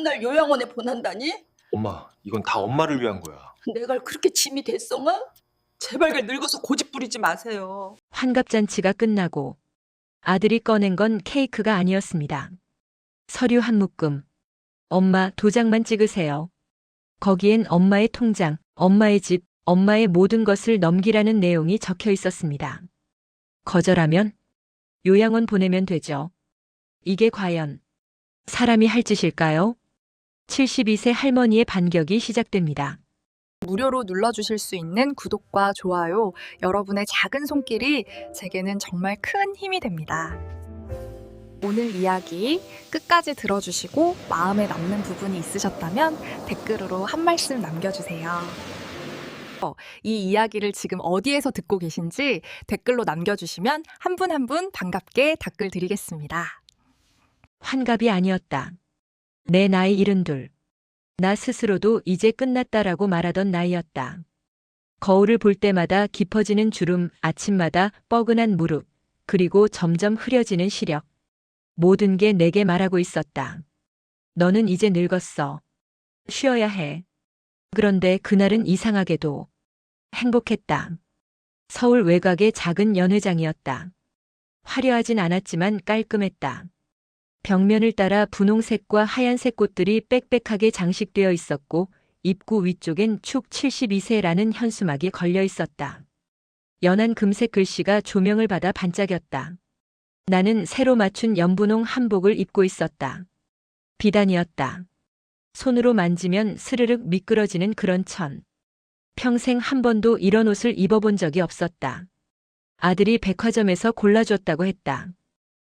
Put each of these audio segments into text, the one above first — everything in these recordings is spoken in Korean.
날 요양원에 보낸다니? 엄마, 이건 다 엄마를 위한 거야. 내가 그렇게 짐이 됐어가? 제발 늙어서 고집 부리지 마세요. 환갑잔치가 끝나고 아들이 꺼낸 건 케이크가 아니었습니다. 서류 한 묶음. 엄마 도장만 찍으세요. 거기엔 엄마의 통장, 엄마의 집, 엄마의 모든 것을 넘기라는 내용이 적혀 있었습니다. 거절하면 요양원 보내면 되죠. 이게 과연 사람이 할 짓일까요? 72세 할머니의 반격이 시작됩니다. 무료로 눌러주실 수 있는 구독과 좋아요, 여러분의 작은 손길이 제게는 정말 큰 힘이 됩니다. 오늘 이야기 끝까지 들어주시고 마음에 남는 부분이 있으셨다면 댓글로 한 말씀 남겨주세요. 이 이야기를 지금 어디에서 듣고 계신지 댓글로 남겨주시면 한 분 한 분 반갑게 댓글 드리겠습니다. 환갑이 아니었다. 내 나이 72. 나 스스로도 이제 끝났다라고 말하던 나이였다. 거울을 볼 때마다 깊어지는 주름, 아침마다 뻐근한 무릎, 그리고 점점 흐려지는 시력. 모든 게 내게 말하고 있었다. 너는 이제 늙었어. 쉬어야 해. 그런데 그날은 이상하게도 행복했다. 서울 외곽의 작은 연회장이었다. 화려하진 않았지만 깔끔했다. 벽면을 따라 분홍색과 하얀색 꽃들이 빽빽하게 장식되어 있었고 입구 위쪽엔 축 72세라는 현수막이 걸려 있었다. 연한 금색 글씨가 조명을 받아 반짝였다. 나는 새로 맞춘 연분홍 한복을 입고 있었다. 비단이었다. 손으로 만지면 스르륵 미끄러지는 그런 천. 평생 한 번도 이런 옷을 입어본 적이 없었다. 아들이 백화점에서 골라줬다고 했다.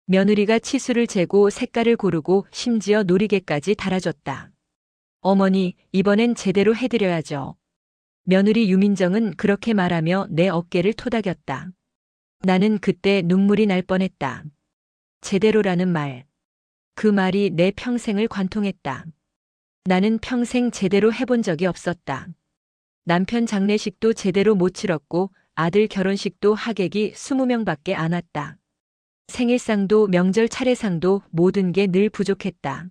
며느리가 치수를 재고 색깔을 고르고 심지어 놀이개까지 달아줬다. 어머니, 이번엔 제대로 해드려야죠. 며느리 유민정은 그렇게 말하며 내 어깨를 토닥였다. 나는 그때 눈물이 날 뻔했다. 제대로라는 말. 그 말이 내 평생을 관통했다. 나는 평생 제대로 해본 적이 없었다. 남편 장례식도 제대로 못 치렀고 아들 결혼식도 하객이 20명밖에 안 왔다. 생일상도 명절 차례상도 모든 게 늘 부족했다.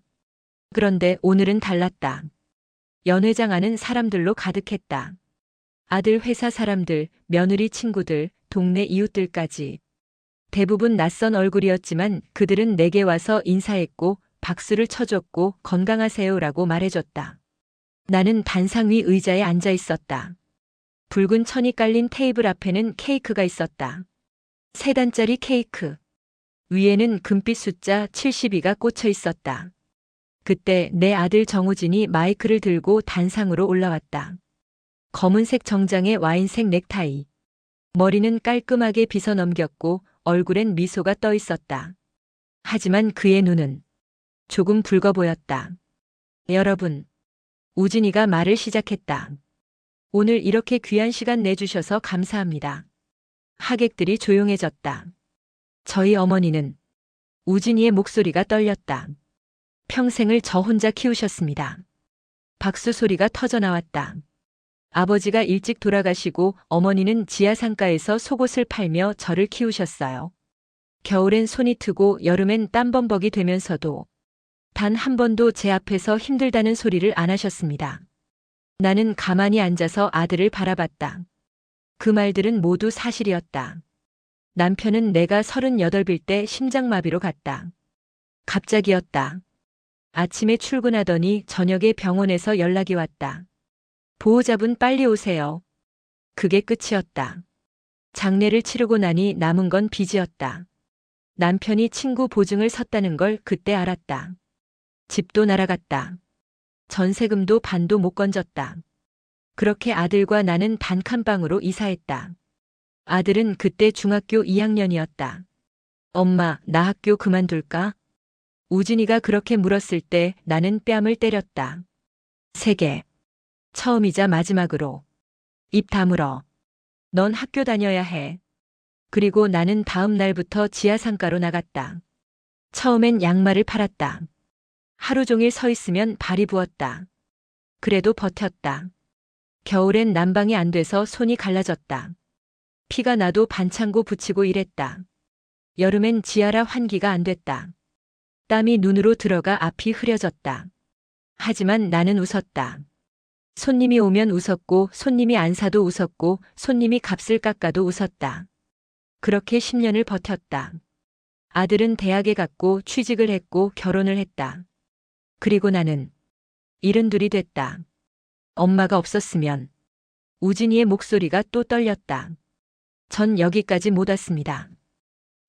그런데 오늘은 달랐다. 연회장 안은 사람들로 가득했다. 아들 회사 사람들, 며느리 친구들, 동네 이웃들까지. 대부분 낯선 얼굴이었지만 그들은 내게 와서 인사했고 박수를 쳐줬고 건강하세요라고 말해줬다. 나는 단상 위 의자에 앉아 있었다. 붉은 천이 깔린 테이블 앞에는 케이크가 있었다. 3단짜리 케이크. 위에는 금빛 숫자 72가 꽂혀 있었다. 그때 내 아들 정우진이 마이크를 들고 단상으로 올라왔다. 검은색 정장에 와인색 넥타이. 머리는 깔끔하게 빗어 넘겼고 얼굴엔 미소가 떠 있었다. 하지만 그의 눈은 조금 붉어 보였다. 여러분, 우진이가 말을 시작했다. 오늘 이렇게 귀한 시간 내주셔서 감사합니다. 하객들이 조용해졌다. 저희 어머니는 우진이의 목소리가 떨렸다. 평생을 저 혼자 키우셨습니다. 박수 소리가 터져 나왔다. 아버지가 일찍 돌아가시고 어머니는 지하상가에서 속옷을 팔며 저를 키우셨어요. 겨울엔 손이 트고 여름엔 땀범벅이 되면서도 단 한 번도 제 앞에서 힘들다는 소리를 안 하셨습니다. 나는 가만히 앉아서 아들을 바라봤다. 그 말들은 모두 사실이었다. 남편은 내가 38일 때 심장마비로 갔다. 갑자기였다. 아침에 출근하더니 저녁에 병원에서 연락이 왔다. 보호자분 빨리 오세요. 그게 끝이었다. 장례를 치르고 나니 남은 건 빚이었다. 남편이 친구 보증을 섰다는 걸 그때 알았다. 집도 날아갔다. 전세금도 반도 못 건졌다. 그렇게 아들과 나는 단칸방으로 이사했다. 아들은 그때 중학교 2학년이었다. 엄마, 나 학교 그만둘까? 우진이가 그렇게 물었을 때 나는 뺨을 때렸다. 3개. 처음이자 마지막으로. 입 다물어. 넌 학교 다녀야 해. 그리고 나는 다음 날부터 지하상가로 나갔다. 처음엔 양말을 팔았다. 하루 종일 서 있으면 발이 부었다. 그래도 버텼다. 겨울엔 난방이 안 돼서 손이 갈라졌다. 피가 나도 반창고 붙이고 일했다. 여름엔 지하라 환기가 안 됐다. 땀이 눈으로 들어가 앞이 흐려졌다. 하지만 나는 웃었다. 손님이 오면 웃었고, 손님이 안 사도 웃었고, 손님이 값을 깎아도 웃었다. 그렇게 10년을 버텼다. 아들은 대학에 갔고, 취직을 했고, 결혼을 했다. 그리고 나는 72이 됐다. 엄마가 없었으면 우진이의 목소리가 또 떨렸다. 전 여기까지 못 왔습니다.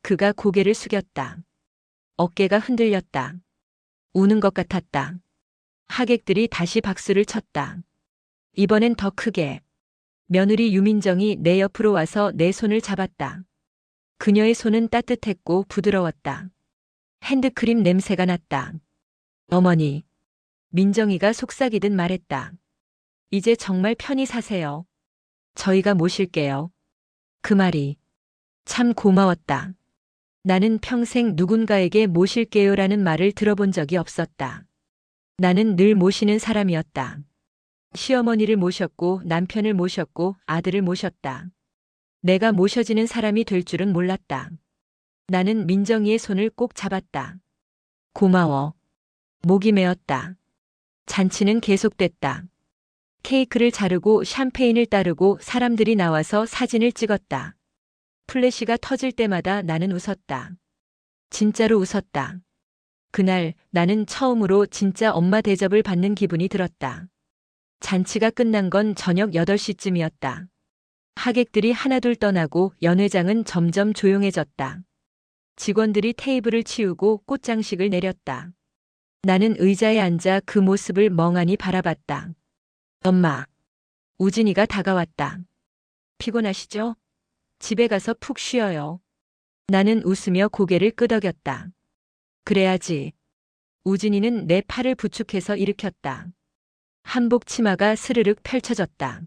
그가 고개를 숙였다. 어깨가 흔들렸다. 우는 것 같았다. 하객들이 다시 박수를 쳤다. 이번엔 더 크게. 며느리 유민정이 내 옆으로 와서 내 손을 잡았다. 그녀의 손은 따뜻했고 부드러웠다. 핸드크림 냄새가 났다. 어머니. 민정이가 속삭이듯 말했다. 이제 정말 편히 사세요. 저희가 모실게요. 그 말이 참 고마웠다. 나는 평생 누군가에게 모실게요라는 말을 들어본 적이 없었다. 나는 늘 모시는 사람이었다. 시어머니를 모셨고 남편을 모셨고 아들을 모셨다. 내가 모셔지는 사람이 될 줄은 몰랐다. 나는 민정이의 손을 꼭 잡았다. 고마워. 목이 메었다. 잔치는 계속됐다. 케이크를 자르고 샴페인을 따르고 사람들이 나와서 사진을 찍었다. 플래시가 터질 때마다 나는 웃었다. 진짜로 웃었다. 그날 나는 처음으로 진짜 엄마 대접을 받는 기분이 들었다. 잔치가 끝난 건 저녁 8시쯤이었다. 하객들이 하나둘 떠나고 연회장은 점점 조용해졌다. 직원들이 테이블을 치우고 꽃장식을 내렸다. 나는 의자에 앉아 그 모습을 멍하니 바라봤다. 엄마. 우진이가 다가왔다. 피곤하시죠? 집에 가서 푹 쉬어요. 나는 웃으며 고개를 끄덕였다. 그래야지. 우진이는 내 팔을 부축해서 일으켰다. 한복 치마가 스르륵 펼쳐졌다.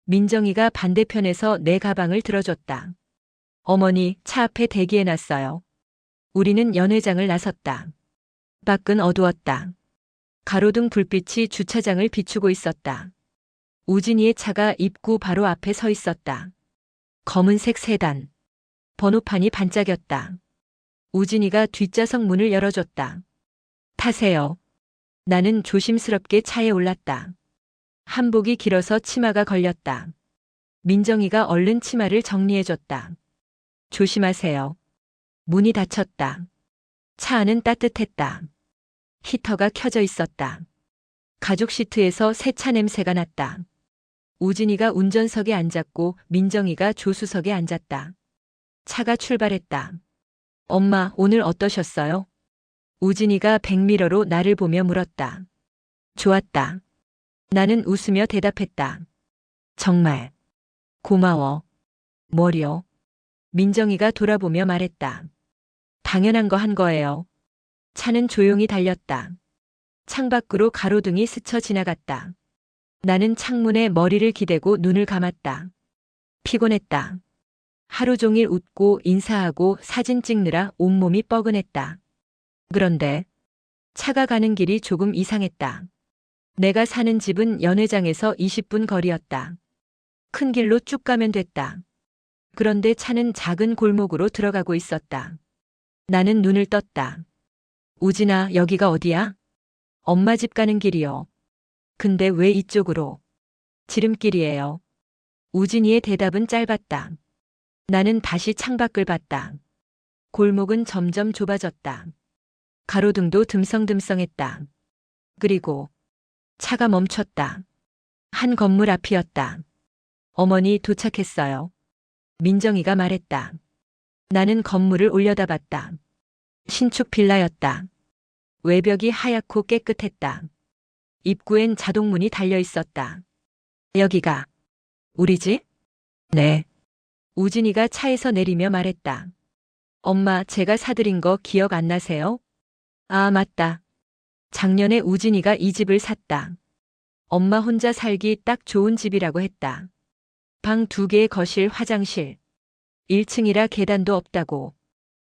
민정이가 반대편에서 내 가방을 들어줬다. 어머니, 차 앞에 대기해놨어요. 우리는 연회장을 나섰다. 밖은 어두웠다. 가로등 불빛이 주차장을 비추고 있었다. 우진이의 차가 입구 바로 앞에 서 있었다. 검은색 세단. 번호판이 반짝였다. 우진이가 뒷좌석 문을 열어줬다. 타세요. 나는 조심스럽게 차에 올랐다. 한복이 길어서 치마가 걸렸다. 민정이가 얼른 치마를 정리해줬다. 조심하세요. 문이 닫혔다. 차 안은 따뜻했다. 히터가 켜져 있었다. 가죽 시트에서 세차 냄새가 났다. 우진이가 운전석에 앉았고 민정이가 조수석에 앉았다. 차가 출발했다. 엄마, 오늘 어떠셨어요? 우진이가 백미러로 나를 보며 물었다. 좋았다. 나는 웃으며 대답했다. 정말. 고마워. 뭐요? 민정이가 돌아보며 말했다. 당연한 거 한 거예요. 차는 조용히 달렸다. 창밖으로 가로등이 스쳐 지나갔다. 나는 창문에 머리를 기대고 눈을 감았다. 피곤했다. 하루 종일 웃고 인사하고 사진 찍느라 온몸이 뻐근했다. 그런데 차가 가는 길이 조금 이상했다. 내가 사는 집은 연회장에서 20분 거리였다. 큰 길로 쭉 가면 됐다. 그런데 차는 작은 골목으로 들어가고 있었다. 나는 눈을 떴다. 우진아, 여기가 어디야? 엄마 집 가는 길이요. 근데 왜 이쪽으로? 지름길이에요. 우진이의 대답은 짧았다. 나는 다시 창밖을 봤다. 골목은 점점 좁아졌다. 가로등도 듬성듬성했다. 그리고 차가 멈췄다. 한 건물 앞이었다. 어머니 도착했어요. 민정이가 말했다. 나는 건물을 올려다봤다. 신축 빌라였다. 외벽이 하얗고 깨끗했다. 입구엔 자동문이 달려 있었다. 여기가 우리 집? 네. 우진이가 차에서 내리며 말했다. 엄마, 제가 사드린 거 기억 안 나세요? 아, 맞다. 작년에 우진이가 이 집을 샀다. 엄마 혼자 살기 딱 좋은 집이라고 했다. 방 2개의 거실, 화장실. 1층이라 계단도 없다고.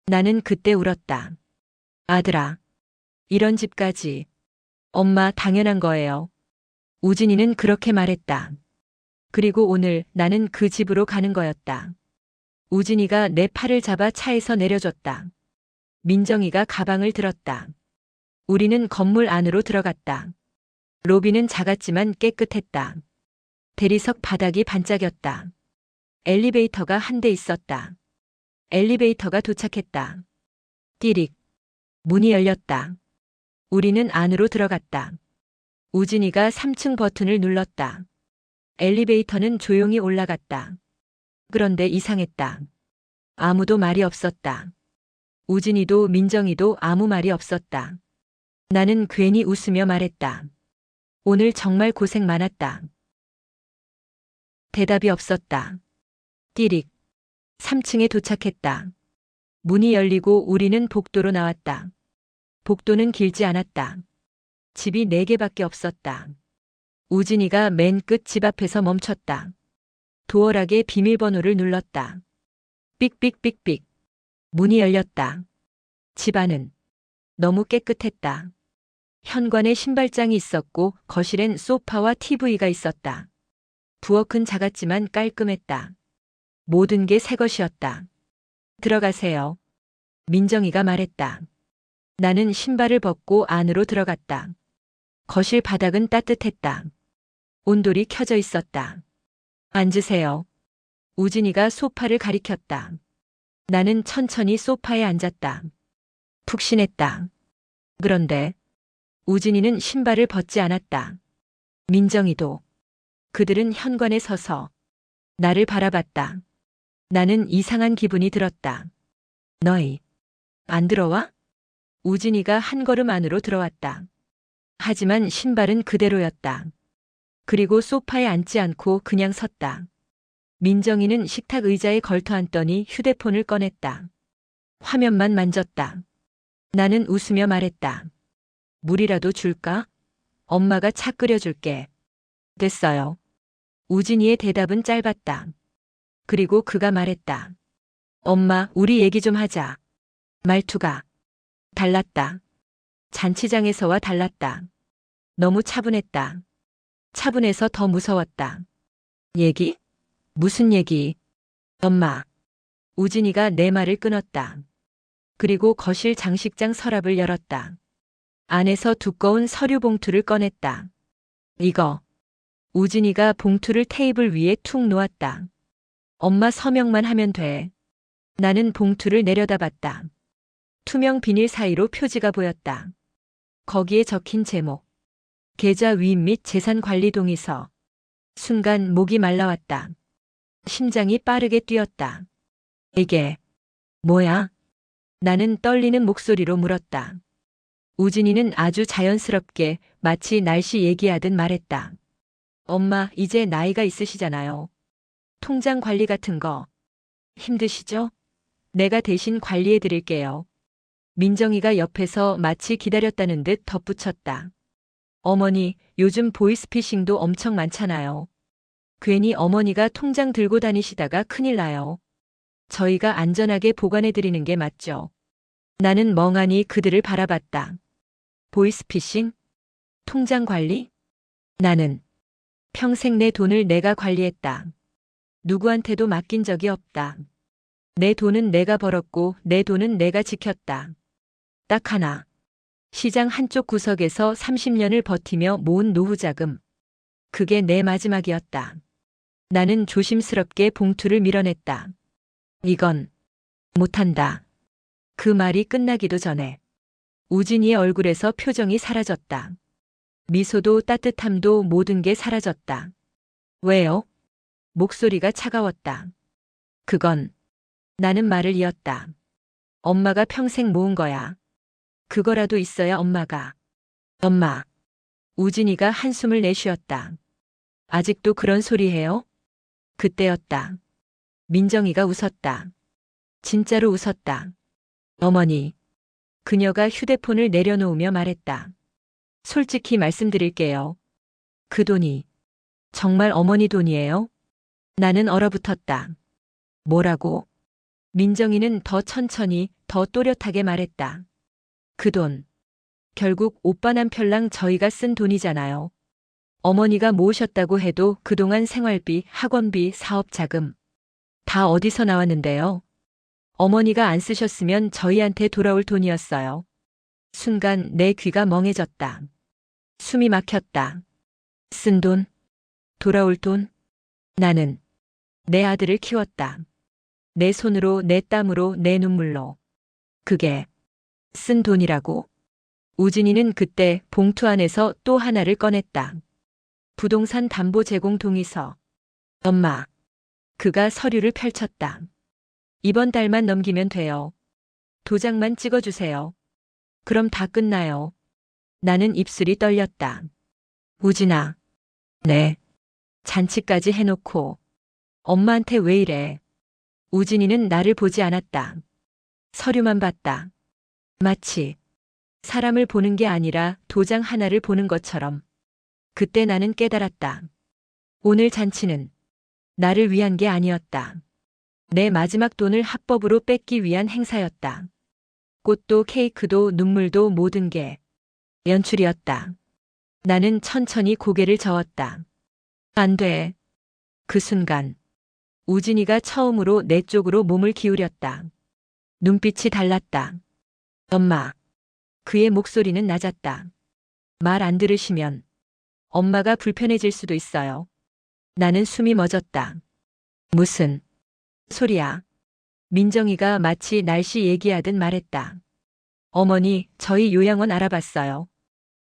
나는 그때 울었다. 아들아, 이런 집까지. 엄마, 당연한 거예요. 우진이는 그렇게 말했다. 그리고 오늘 나는 그 집으로 가는 거였다. 우진이가 내 팔을 잡아 차에서 내려줬다. 민정이가 가방을 들었다. 우리는 건물 안으로 들어갔다. 로비는 작았지만 깨끗했다. 대리석 바닥이 반짝였다. 엘리베이터가 한 대 있었다. 엘리베이터가 도착했다. 띠릭. 문이 열렸다. 우리는 안으로 들어갔다. 우진이가 3층 버튼을 눌렀다. 엘리베이터는 조용히 올라갔다. 그런데 이상했다. 아무도 말이 없었다. 우진이도 민정이도 아무 말이 없었다. 나는 괜히 웃으며 말했다. 오늘 정말 고생 많았다. 대답이 없었다. 띠릭. 3층에 도착했다. 문이 열리고 우리는 복도로 나왔다. 복도는 길지 않았다. 집이 4개밖에 없었다. 우진이가 맨 끝 집 앞에서 멈췄다. 도어락에 비밀번호를 눌렀다. 삑삑삑삑. 문이 열렸다. 집 안은 너무 깨끗했다. 현관에 신발장이 있었고 거실엔 소파와 TV가 있었다. 부엌은 작았지만 깔끔했다. 모든 게 새 것이었다. 들어가세요. 민정이가 말했다. 나는 신발을 벗고 안으로 들어갔다. 거실 바닥은 따뜻했다. 온돌이 켜져 있었다. 앉으세요. 우진이가 소파를 가리켰다. 나는 천천히 소파에 앉았다. 푹신했다. 그런데 우진이는 신발을 벗지 않았다. 민정이도. 그들은 현관에 서서 나를 바라봤다. 나는 이상한 기분이 들었다. 너희 안 들어와? 우진이가 한 걸음 안으로 들어왔다. 하지만 신발은 그대로였다. 그리고 소파에 앉지 않고 그냥 섰다. 민정이는 식탁 의자에 걸터 앉더니 휴대폰을 꺼냈다. 화면만 만졌다. 나는 웃으며 말했다. 물이라도 줄까? 엄마가 차 끓여줄게. 됐어요. 우진이의 대답은 짧았다. 그리고 그가 말했다. 엄마, 우리 얘기 좀 하자. 말투가 달랐다. 잔치장에서와 달랐다. 너무 차분했다. 차분해서 더 무서웠다. 얘기? 무슨 얘기? 엄마. 우진이가 내 말을 끊었다. 그리고 거실 장식장 서랍을 열었다. 안에서 두꺼운 서류 봉투를 꺼냈다. 이거. 우진이가 봉투를 테이블 위에 툭 놓았다. 엄마 서명만 하면 돼. 나는 봉투를 내려다봤다. 투명 비닐 사이로 표지가 보였다. 거기에 적힌 제목. 계좌 위임 및 재산 관리 동의서. 순간 목이 말라왔다. 심장이 빠르게 뛰었다. 이게 뭐야? 나는 떨리는 목소리로 물었다. 우진이는 아주 자연스럽게 마치 날씨 얘기하듯 말했다. 엄마, 이제 나이가 있으시잖아요. 통장 관리 같은 거 힘드시죠? 내가 대신 관리해 드릴게요. 민정이가 옆에서 마치 기다렸다는 듯 덧붙였다. 어머니, 요즘 보이스피싱도 엄청 많잖아요. 괜히 어머니가 통장 들고 다니시다가 큰일 나요. 저희가 안전하게 보관해 드리는 게 맞죠. 나는 멍하니 그들을 바라봤다. 보이스피싱? 통장 관리? 나는 평생 내 돈을 내가 관리했다. 누구한테도 맡긴 적이 없다. 내 돈은 내가 벌었고 내 돈은 내가 지켰다. 딱 하나. 시장 한쪽 구석에서 30년을 버티며 모은 노후자금. 그게 내 마지막이었다. 나는 조심스럽게 봉투를 밀어냈다. 이건 못한다. 그 말이 끝나기도 전에 우진이의 얼굴에서 표정이 사라졌다. 미소도 따뜻함도 모든 게 사라졌다. 왜요? 목소리가 차가웠다. 그건 나는 말을 이었다. 엄마가 평생 모은 거야. 그거라도 있어야 엄마가. 엄마. 우진이가 한숨을 내쉬었다. 아직도 그런 소리 해요? 그때였다. 민정이가 웃었다. 진짜로 웃었다. 어머니. 그녀가 휴대폰을 내려놓으며 말했다. 솔직히 말씀드릴게요. 그 돈이 정말 어머니 돈이에요? 나는 얼어붙었다. 뭐라고? 민정이는 더 천천히, 더 또렷하게 말했다. 그 돈. 결국 오빠 남편랑 저희가 쓴 돈이잖아요. 어머니가 모으셨다고 해도 그동안 생활비, 학원비, 사업자금. 다 어디서 나왔는데요? 어머니가 안 쓰셨으면 저희한테 돌아올 돈이었어요. 순간 내 귀가 멍해졌다. 숨이 막혔다. 쓴 돈, 돌아올 돈. 나는 내 아들을 키웠다. 내 손으로, 내 땀으로, 내 눈물로. 그게 쓴 돈이라고? 우진이는 그때 봉투 안에서 또 하나를 꺼냈다. 부동산 담보 제공 동의서. 엄마, 그가 서류를 펼쳤다. 이번 달만 넘기면 돼요. 도장만 찍어주세요. 그럼 다 끝나요. 나는 입술이 떨렸다. 우진아. 네. 잔치까지 해놓고 엄마한테 왜 이래? 우진이는 나를 보지 않았다. 서류만 봤다. 마치 사람을 보는 게 아니라 도장 하나를 보는 것처럼. 그때 나는 깨달았다. 오늘 잔치는 나를 위한 게 아니었다. 내 마지막 돈을 합법으로 뺏기 위한 행사였다. 꽃도 케이크도 눈물도 모든 게 연출이었다. 나는 천천히 고개를 저었다. 안 돼. 그 순간 우진이가 처음으로 내 쪽으로 몸을 기울였다. 눈빛이 달랐다. 엄마. 그의 목소리는 낮았다. 말 안 들으시면 엄마가 불편해질 수도 있어요. 나는 숨이 멎었다. 무슨 소리야? 민정이가 마치 날씨 얘기하듯 말했다. 어머니, 저희 요양원 알아봤어요.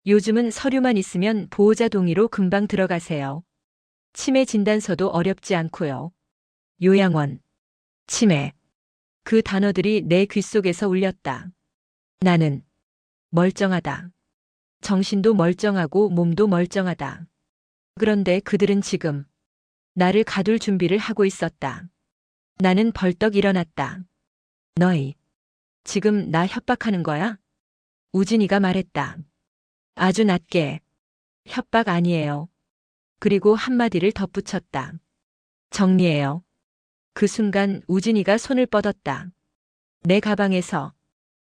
요즘은 서류만 있으면 보호자 동의로 금방 들어가세요. 치매 진단서도 어렵지 않고요. 요양원, 치매. 그 단어들이 내 귓속에서 울렸다. 나는 멀쩡하다. 정신도 멀쩡하고 몸도 멀쩡하다. 그런데 그들은 지금 나를 가둘 준비를 하고 있었다. 나는 벌떡 일어났다. 너희, 지금 나 협박하는 거야? 우진이가 말했다. 아주 낮게. 협박 아니에요. 그리고 한마디를 덧붙였다. 정리해요. 그 순간 우진이가 손을 뻗었다. 내 가방에서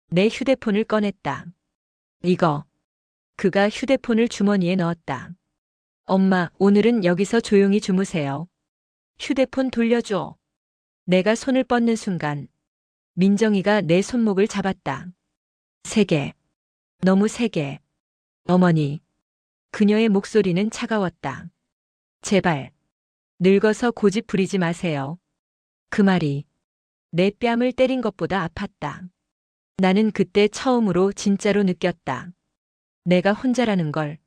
내 휴대폰을 꺼냈다. 이거. 그가 휴대폰을 주머니에 넣었다. 엄마, 오늘은 여기서 조용히 주무세요. 휴대폰 돌려줘. 내가 손을 뻗는 순간 민정이가 내 손목을 잡았다. 세게. 너무 세게. 어머니. 그녀의 목소리는 차가웠다. 제발. 늙어서 고집 부리지 마세요. 그 말이 내 뺨을 때린 것보다 아팠다. 나는 그때 처음으로 진짜로 느꼈다. 내가 혼자라는 걸.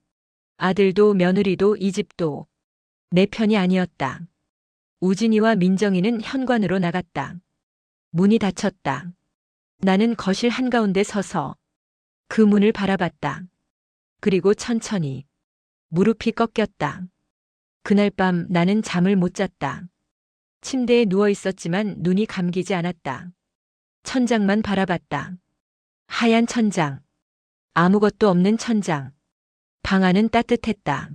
아들도 며느리도 이 집도 내 편이 아니었다. 우진이와 민정이는 현관으로 나갔다. 문이 닫혔다. 나는 거실 한가운데 서서 그 문을 바라봤다. 그리고 천천히 무릎이 꺾였다. 그날 밤 나는 잠을 못 잤다. 침대에 누워 있었지만 눈이 감기지 않았다. 천장만 바라봤다. 하얀 천장. 아무것도 없는 천장. 방 안은 따뜻했다.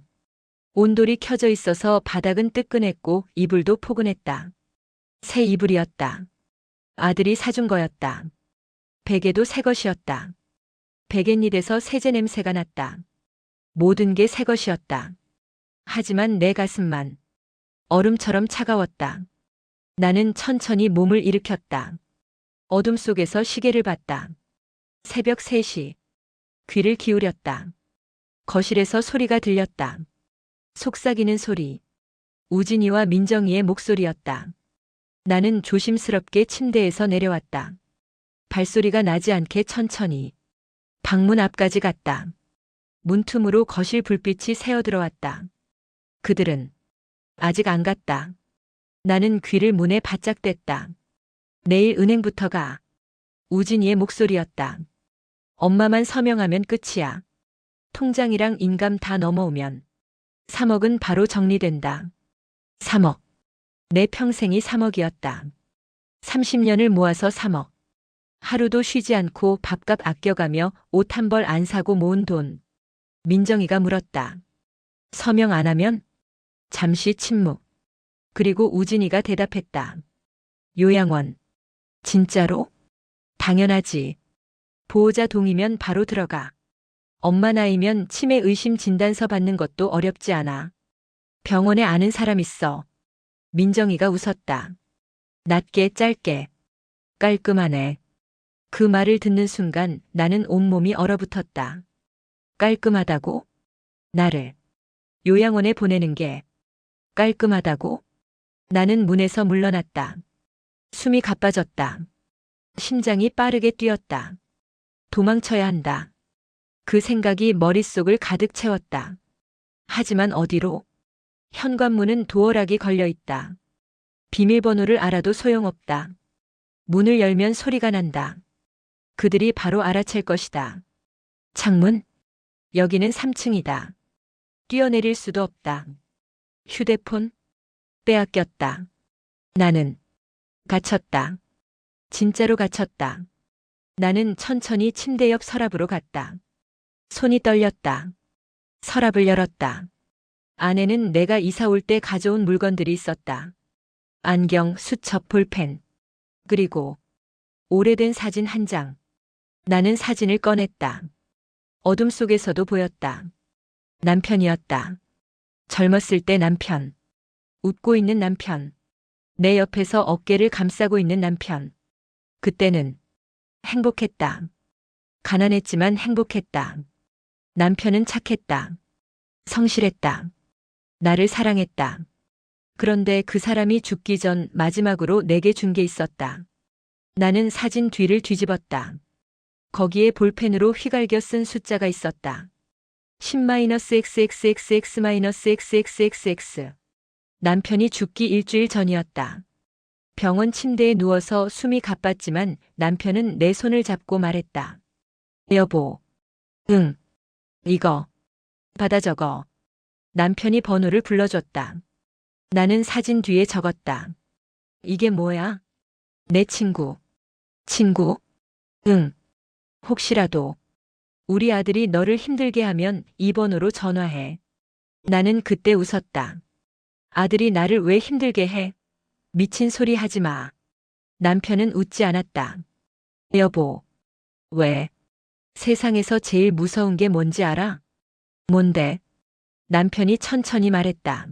온돌이 켜져 있어서 바닥은 뜨끈했고 이불도 포근했다. 새 이불이었다. 아들이 사준 거였다. 베개도 새 것이었다. 베갯잎에서 세제 냄새가 났다. 모든 게 새 것이었다. 하지만 내 가슴만 얼음처럼 차가웠다. 나는 천천히 몸을 일으켰다. 어둠 속에서 시계를 봤다. 새벽 3시. 귀를 기울였다. 거실에서 소리가 들렸다. 속삭이는 소리. 우진이와 민정이의 목소리였다. 나는 조심스럽게 침대에서 내려왔다. 발소리가 나지 않게 천천히 방문 앞까지 갔다. 문틈으로 거실 불빛이 새어들어왔다. 그들은 아직 안 갔다. 나는 귀를 문에 바짝 댔다. 내일 은행부터 가. 우진이의 목소리였다. 엄마만 서명하면 끝이야. 통장이랑 인감 다 넘어오면 3억은 바로 정리된다. 3억. 내 평생이 3억이었다. 30년을 모아서 3억. 하루도 쉬지 않고 밥값 아껴가며 옷 한 벌 안 사고 모은 돈. 민정이가 물었다. 서명 안 하면? 잠시 침묵. 그리고 우진이가 대답했다. 요양원. 진짜로? 당연하지. 보호자 동의면 바로 들어가. 엄마 나이면 치매 의심 진단서 받는 것도 어렵지 않아. 병원에 아는 사람 있어. 민정이가 웃었다. 낮게 짧게. 깔끔하네. 그 말을 듣는 순간 나는 온몸이 얼어붙었다. 깔끔하다고? 나를 요양원에 보내는 게 깔끔하다고? 나는 문에서 물러났다. 숨이 가빠졌다. 심장이 빠르게 뛰었다. 도망쳐야 한다. 그 생각이 머릿속을 가득 채웠다. 하지만 어디로? 현관문은 도어락이 걸려 있다. 비밀번호를 알아도 소용없다. 문을 열면 소리가 난다. 그들이 바로 알아챌 것이다. 창문? 여기는 3층이다. 뛰어내릴 수도 없다. 휴대폰? 빼앗겼다. 나는 갇혔다. 진짜로 갇혔다. 나는 천천히 침대 옆 서랍으로 갔다. 손이 떨렸다. 서랍을 열었다. 안에는 내가 이사 올 때 가져온 물건들이 있었다. 안경, 수첩, 볼펜. 그리고 오래된 사진 한 장. 나는 사진을 꺼냈다. 어둠 속에서도 보였다. 남편이었다. 젊었을 때 남편. 웃고 있는 남편. 내 옆에서 어깨를 감싸고 있는 남편. 그때는 행복했다. 가난했지만 행복했다. 남편은 착했다. 성실했다. 나를 사랑했다. 그런데 그 사람이 죽기 전 마지막으로 내게 준 게 있었다. 나는 사진 뒤를 뒤집었다. 거기에 볼펜으로 휘갈겨 쓴 숫자가 있었다. 10-XXXX-XXXX. 남편이 죽기 일주일 전이었다. 병원 침대에 누워서 숨이 가빴지만 남편은 내 손을 잡고 말했다. 여보. 응. 이거. 받아 적어. 남편이 번호를 불러줬다. 나는 사진 뒤에 적었다. 이게 뭐야? 내 친구. 친구? 응. 혹시라도 우리 아들이 너를 힘들게 하면 이 번호로 전화해. 나는 그때 웃었다. 아들이 나를 왜 힘들게 해? 미친 소리 하지 마. 남편은 웃지 않았다. 여보. 왜? 세상에서 제일 무서운 게 뭔지 알아? 뭔데? 남편이 천천히 말했다.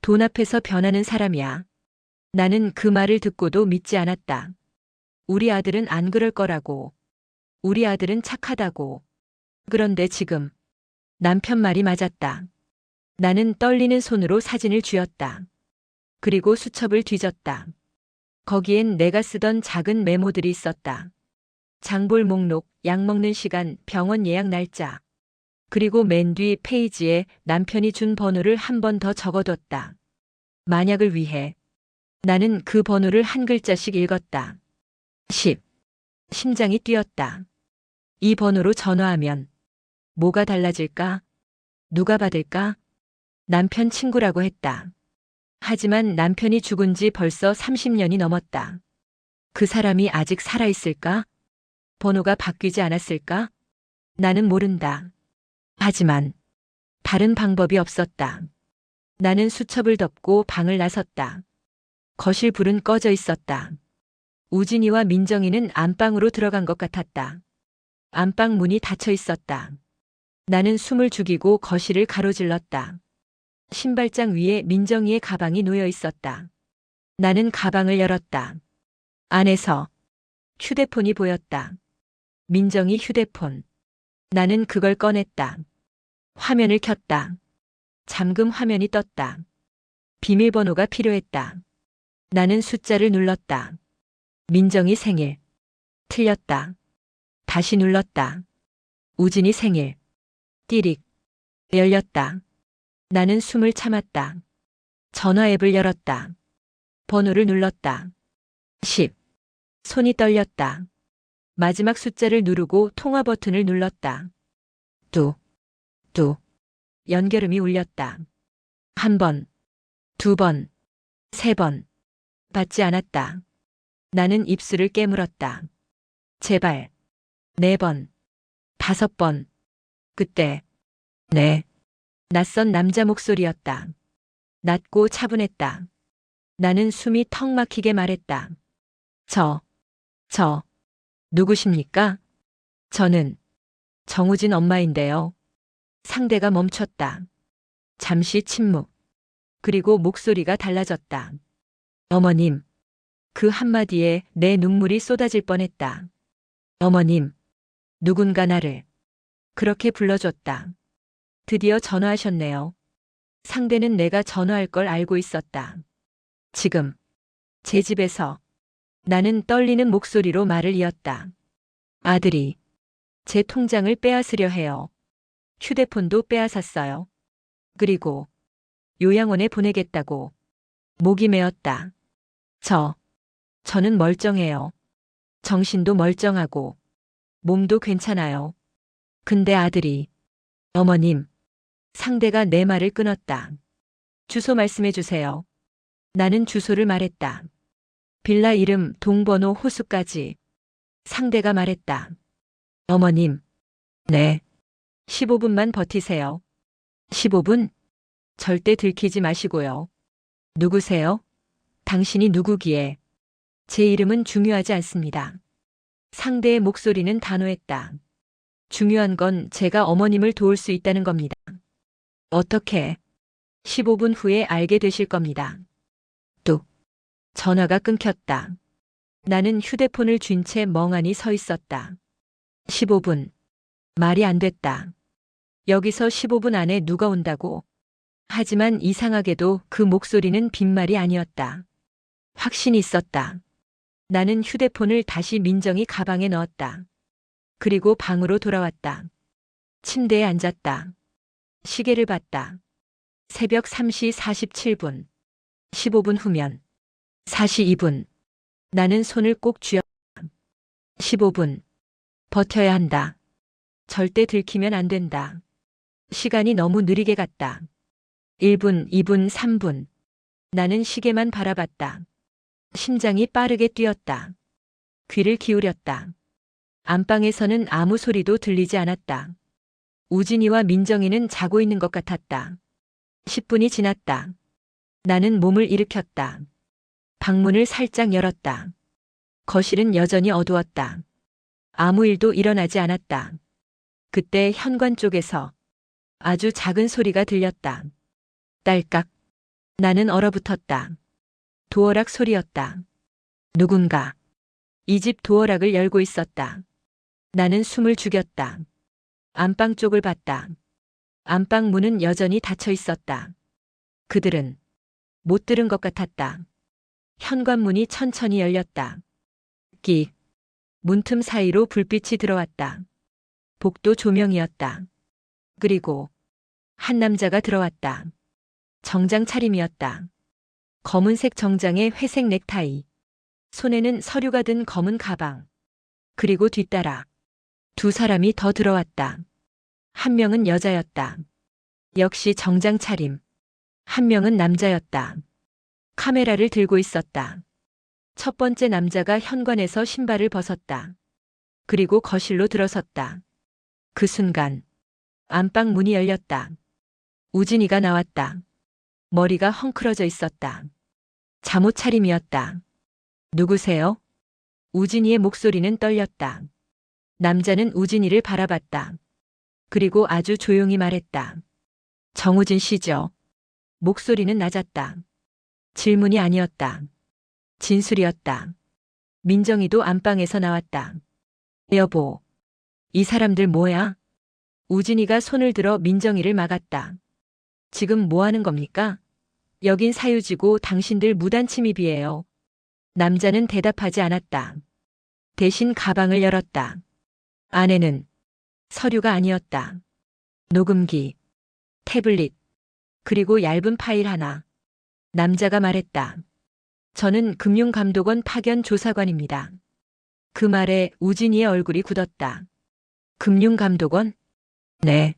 돈 앞에서 변하는 사람이야. 나는 그 말을 듣고도 믿지 않았다. 우리 아들은 안 그럴 거라고. 우리 아들은 착하다고. 그런데 지금 남편 말이 맞았다. 나는 떨리는 손으로 사진을 쥐었다. 그리고 수첩을 뒤졌다. 거기엔 내가 쓰던 작은 메모들이 있었다. 장볼 목록, 약 먹는 시간, 병원 예약 날짜. 그리고 맨 뒤 페이지에 남편이 준 번호를 한 번 더 적어뒀다. 만약을 위해. 나는 그 번호를 한 글자씩 읽었다. 10. 심장이 뛰었다. 이 번호로 전화하면 뭐가 달라질까? 누가 받을까? 남편 친구라고 했다. 하지만 남편이 죽은 지 벌써 30년이 넘었다. 그 사람이 아직 살아있을까? 번호가 바뀌지 않았을까? 나는 모른다. 하지만 다른 방법이 없었다. 나는 수첩을 덮고 방을 나섰다. 거실 불은 꺼져 있었다. 우진이와 민정이는 안방으로 들어간 것 같았다. 안방 문이 닫혀 있었다. 나는 숨을 죽이고 거실을 가로질렀다. 신발장 위에 민정이의 가방이 놓여 있었다. 나는 가방을 열었다. 안에서 휴대폰이 보였다. 민정이 휴대폰. 나는 그걸 꺼냈다. 화면을 켰다. 잠금 화면이 떴다. 비밀번호가 필요했다. 나는 숫자를 눌렀다. 민정이 생일. 틀렸다. 다시 눌렀다. 우진이 생일. 띠릭. 열렸다. 나는 숨을 참았다. 전화 앱을 열었다. 번호를 눌렀다. 10. 손이 떨렸다. 마지막 숫자를 누르고 통화 버튼을 눌렀다. 뚜. 연결음이 울렸다. 한 번, 두 번, 세 번. 받지 않았다. 나는 입술을 깨물었다. 제발. 4번, 5번. 그때. 네. 낯선 남자 목소리였다. 낮고 차분했다. 나는 숨이 턱 막히게 말했다. 저. 누구십니까? 저는 정우진 엄마인데요. 상대가 멈췄다. 잠시 침묵. 그리고 목소리가 달라졌다. 어머님. 그 한마디에 내 눈물이 쏟아질 뻔했다. 어머님. 누군가 나를 그렇게 불러줬다. 드디어 전화하셨네요. 상대는 내가 전화할 걸 알고 있었다. 지금 제 집에서 나는 떨리는 목소리로 말을 이었다. 아들이 제 통장을 빼앗으려 해요. 휴대폰도 빼앗았어요. 그리고 요양원에 보내겠다고. 목이 메었다. 저는 멀쩡해요. 정신도 멀쩡하고 몸도 괜찮아요. 근데 아들이 어머님, 상대가 내 말을 끊었다. 주소 말씀해 주세요. 나는 주소를 말했다. 빌라 이름, 동번호, 호수까지. 상대가 말했다. 어머님, 네. 15분만 버티세요. 15분? 절대 들키지 마시고요. 누구세요? 당신이 누구기에? 제 이름은 중요하지 않습니다. 상대의 목소리는 단호했다. 중요한 건 제가 어머님을 도울 수 있다는 겁니다. 어떻게? 15분 후에 알게 되실 겁니다. 뚝. 전화가 끊겼다. 나는 휴대폰을 쥔 채 멍하니 서 있었다. 15분. 말이 안 됐다. 여기서 15분 안에 누가 온다고? 하지만 이상하게도 그 목소리는 빈말이 아니었다. 확신이 있었다. 나는 휴대폰을 다시 민정이 가방에 넣었다. 그리고 방으로 돌아왔다. 침대에 앉았다. 시계를 봤다. 새벽 3시 47분. 15분 후면 42분. 나는 손을 꼭 쥐었다. 15분. 버텨야 한다. 절대 들키면 안 된다. 시간이 너무 느리게 갔다. 1분, 2분, 3분. 나는 시계만 바라봤다. 심장이 빠르게 뛰었다. 귀를 기울였다. 안방에서는 아무 소리도 들리지 않았다. 우진이와 민정이는 자고 있는 것 같았다. 10분이 지났다. 나는 몸을 일으켰다. 방문을 살짝 열었다. 거실은 여전히 어두웠다. 아무 일도 일어나지 않았다. 그때 현관 쪽에서 아주 작은 소리가 들렸다. 딸깍. 나는 얼어붙었다. 도어락 소리였다. 누군가 이 집 도어락을 열고 있었다. 나는 숨을 죽였다. 안방 쪽을 봤다. 안방 문은 여전히 닫혀 있었다. 그들은 못 들은 것 같았다. 현관문이 천천히 열렸다. 끽. 문틈 사이로 불빛이 들어왔다. 복도 조명이었다. 그리고 한 남자가 들어왔다. 정장 차림이었다. 검은색 정장에 회색 넥타이. 손에는 서류가 든 검은 가방. 그리고 뒤따라 두 사람이 더 들어왔다. 한 명은 여자였다. 역시 정장 차림. 한 명은 남자였다. 카메라를 들고 있었다. 첫 번째 남자가 현관에서 신발을 벗었다. 그리고 거실로 들어섰다. 그 순간 안방 문이 열렸다. 우진이가 나왔다. 머리가 헝클어져 있었다. 잠옷 차림이었다. 누구세요? 우진이의 목소리는 떨렸다. 남자는 우진이를 바라봤다. 그리고 아주 조용히 말했다. 정우진 씨죠? 목소리는 낮았다. 질문이 아니었다. 진술이었다. 민정이도 안방에서 나왔다. 여보, 이 사람들 뭐야? 우진이가 손을 들어 민정이를 막았다. 지금 뭐 하는 겁니까? 여긴 사유지고 당신들 무단 침입이에요. 남자는 대답하지 않았다. 대신 가방을 열었다. 안에는 서류가 아니었다. 녹음기, 태블릿, 그리고 얇은 파일 하나. 남자가 말했다. 저는 금융감독원 파견 조사관입니다. 그 말에 우진이의 얼굴이 굳었다. 금융감독원? 네.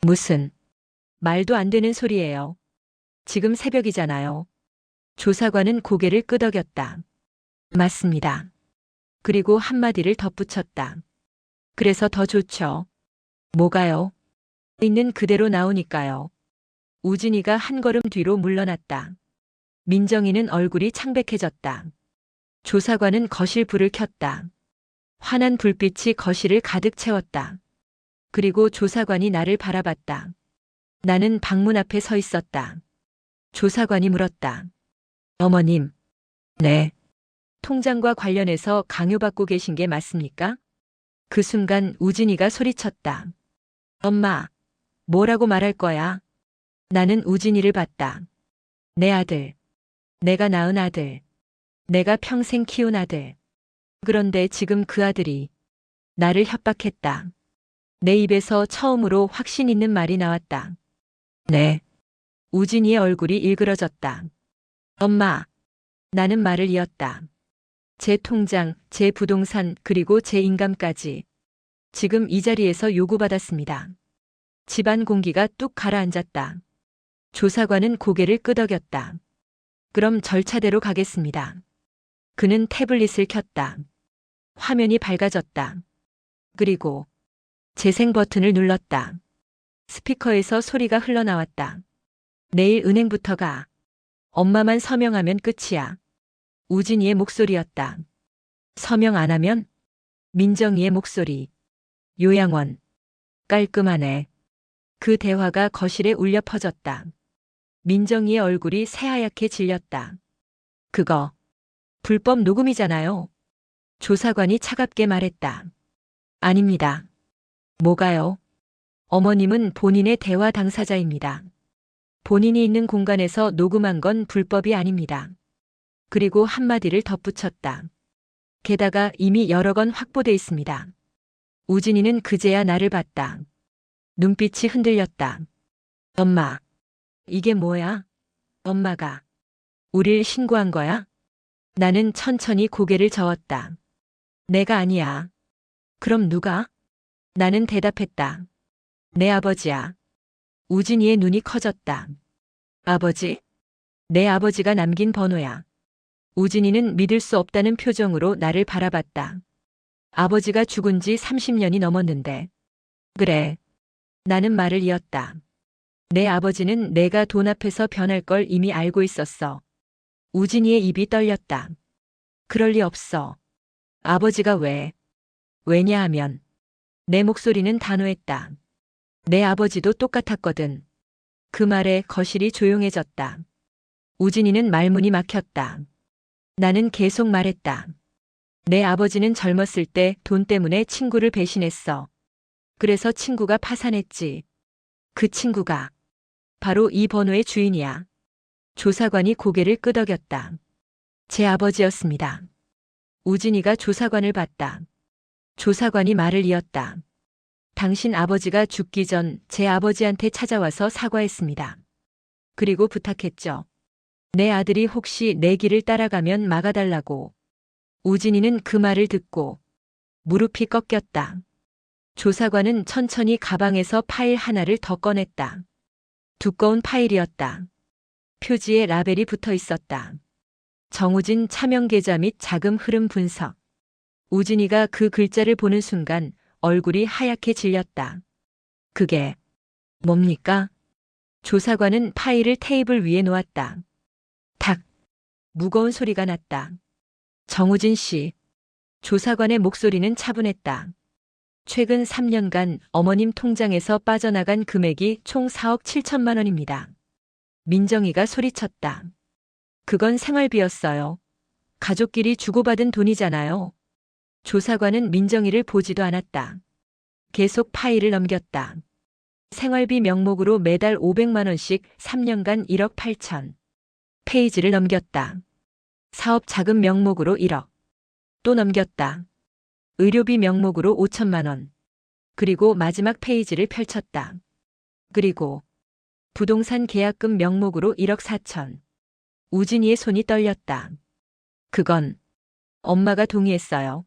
무슨 말도 안 되는 소리예요. 지금 새벽이잖아요. 조사관은 고개를 끄덕였다. 맞습니다. 그리고 한마디를 덧붙였다. 그래서 더 좋죠. 뭐가요? 있는 그대로 나오니까요. 우진이가 한 걸음 뒤로 물러났다. 민정이는 얼굴이 창백해졌다. 조사관은 거실 불을 켰다. 환한 불빛이 거실을 가득 채웠다. 그리고 조사관이 나를 바라봤다. 나는 방문 앞에 서 있었다. 조사관이 물었다. 어머님. 네. 통장과 관련해서 강요받고 계신 게 맞습니까? 그 순간 우진이가 소리쳤다. 엄마, 뭐라고 말할 거야? 나는 우진이를 봤다. 내 아들. 내가 낳은 아들. 내가 평생 키운 아들. 그런데 지금 그 아들이 나를 협박했다. 내 입에서 처음으로 확신 있는 말이 나왔다. 네. 우진이의 얼굴이 일그러졌다. 엄마. 나는 말을 이었다. 제 통장, 제 부동산, 그리고 제 인감까지 지금 이 자리에서 요구받았습니다. 집안 공기가 뚝 가라앉았다. 조사관은 고개를 끄덕였다. 그럼 절차대로 가겠습니다. 그는 태블릿을 켰다. 화면이 밝아졌다. 그리고 재생 버튼을 눌렀다. 스피커에서 소리가 흘러나왔다. 내일 은행부터 가. 엄마만 서명하면 끝이야. 우진이의 목소리였다. 서명 안 하면? 민정이의 목소리. 요양원. 깔끔하네. 그 대화가 거실에 울려 퍼졌다. 민정이의 얼굴이 새하얗게 질렸다. 그거 불법 녹음이잖아요. 조사관이 차갑게 말했다. 아닙니다. 뭐가요? 어머님은 본인의 대화 당사자입니다. 본인이 있는 공간에서 녹음한 건 불법이 아닙니다. 그리고 한마디를 덧붙였다. 게다가 이미 여러 건 확보돼 있습니다. 우진이는 그제야 나를 봤다. 눈빛이 흔들렸다. 엄마, 이게 뭐야? 엄마가 우릴 신고한 거야? 나는 천천히 고개를 저었다. 내가 아니야. 그럼 누가? 나는 대답했다. 내 아버지야. 우진이의 눈이 커졌다. 아버지? 내 아버지가 남긴 번호야. 우진이는 믿을 수 없다는 표정으로 나를 바라봤다. 아버지가 죽은 지 30년이 넘었는데. 그래. 나는 말을 이었다. 내 아버지는 내가 돈 앞에서 변할 걸 이미 알고 있었어. 우진이의 입이 떨렸다. 그럴 리 없어. 아버지가 왜? 왜냐하면 내 목소리는 단호했다. 내 아버지도 똑같았거든. 그 말에 거실이 조용해졌다. 우진이는 말문이 막혔다. 나는 계속 말했다. 내 아버지는 젊었을 때 돈 때문에 친구를 배신했어. 그래서 친구가 파산했지. 그 친구가 바로 이 번호의 주인이야. 조사관이 고개를 끄덕였다. 제 아버지였습니다. 우진이가 조사관을 봤다. 조사관이 말을 이었다. 당신 아버지가 죽기 전 제 아버지한테 찾아와서 사과했습니다. 그리고 부탁했죠. 내 아들이 혹시 내 길을 따라가면 막아달라고. 우진이는 그 말을 듣고 무릎이 꺾였다. 조사관은 천천히 가방에서 파일 하나를 더 꺼냈다. 두꺼운 파일이었다. 표지에 라벨이 붙어 있었다. 정우진 차명 계좌 및 자금 흐름 분석. 우진이가 그 글자를 보는 순간 얼굴이 하얗게 질렸다. 그게 뭡니까? 조사관은 파일을 테이블 위에 놓았다. 탁! 무거운 소리가 났다. 정우진 씨. 조사관의 목소리는 차분했다. 최근 3년간 어머님 통장에서 빠져나간 금액이 총 4억 7천만 원입니다. 민정이가 소리쳤다. 그건 생활비였어요. 가족끼리 주고받은 돈이잖아요. 조사관은 민정이를 보지도 않았다. 계속 파일을 넘겼다. 생활비 명목으로 매달 500만 원씩 3년간 1억 8천. 페이지를 넘겼다. 사업 자금 명목으로 1억. 또 넘겼다. 의료비 명목으로 5천만 원. 그리고 마지막 페이지를 펼쳤다. 그리고 부동산 계약금 명목으로 1억 4천. 우진이의 손이 떨렸다. 그건 엄마가 동의했어요.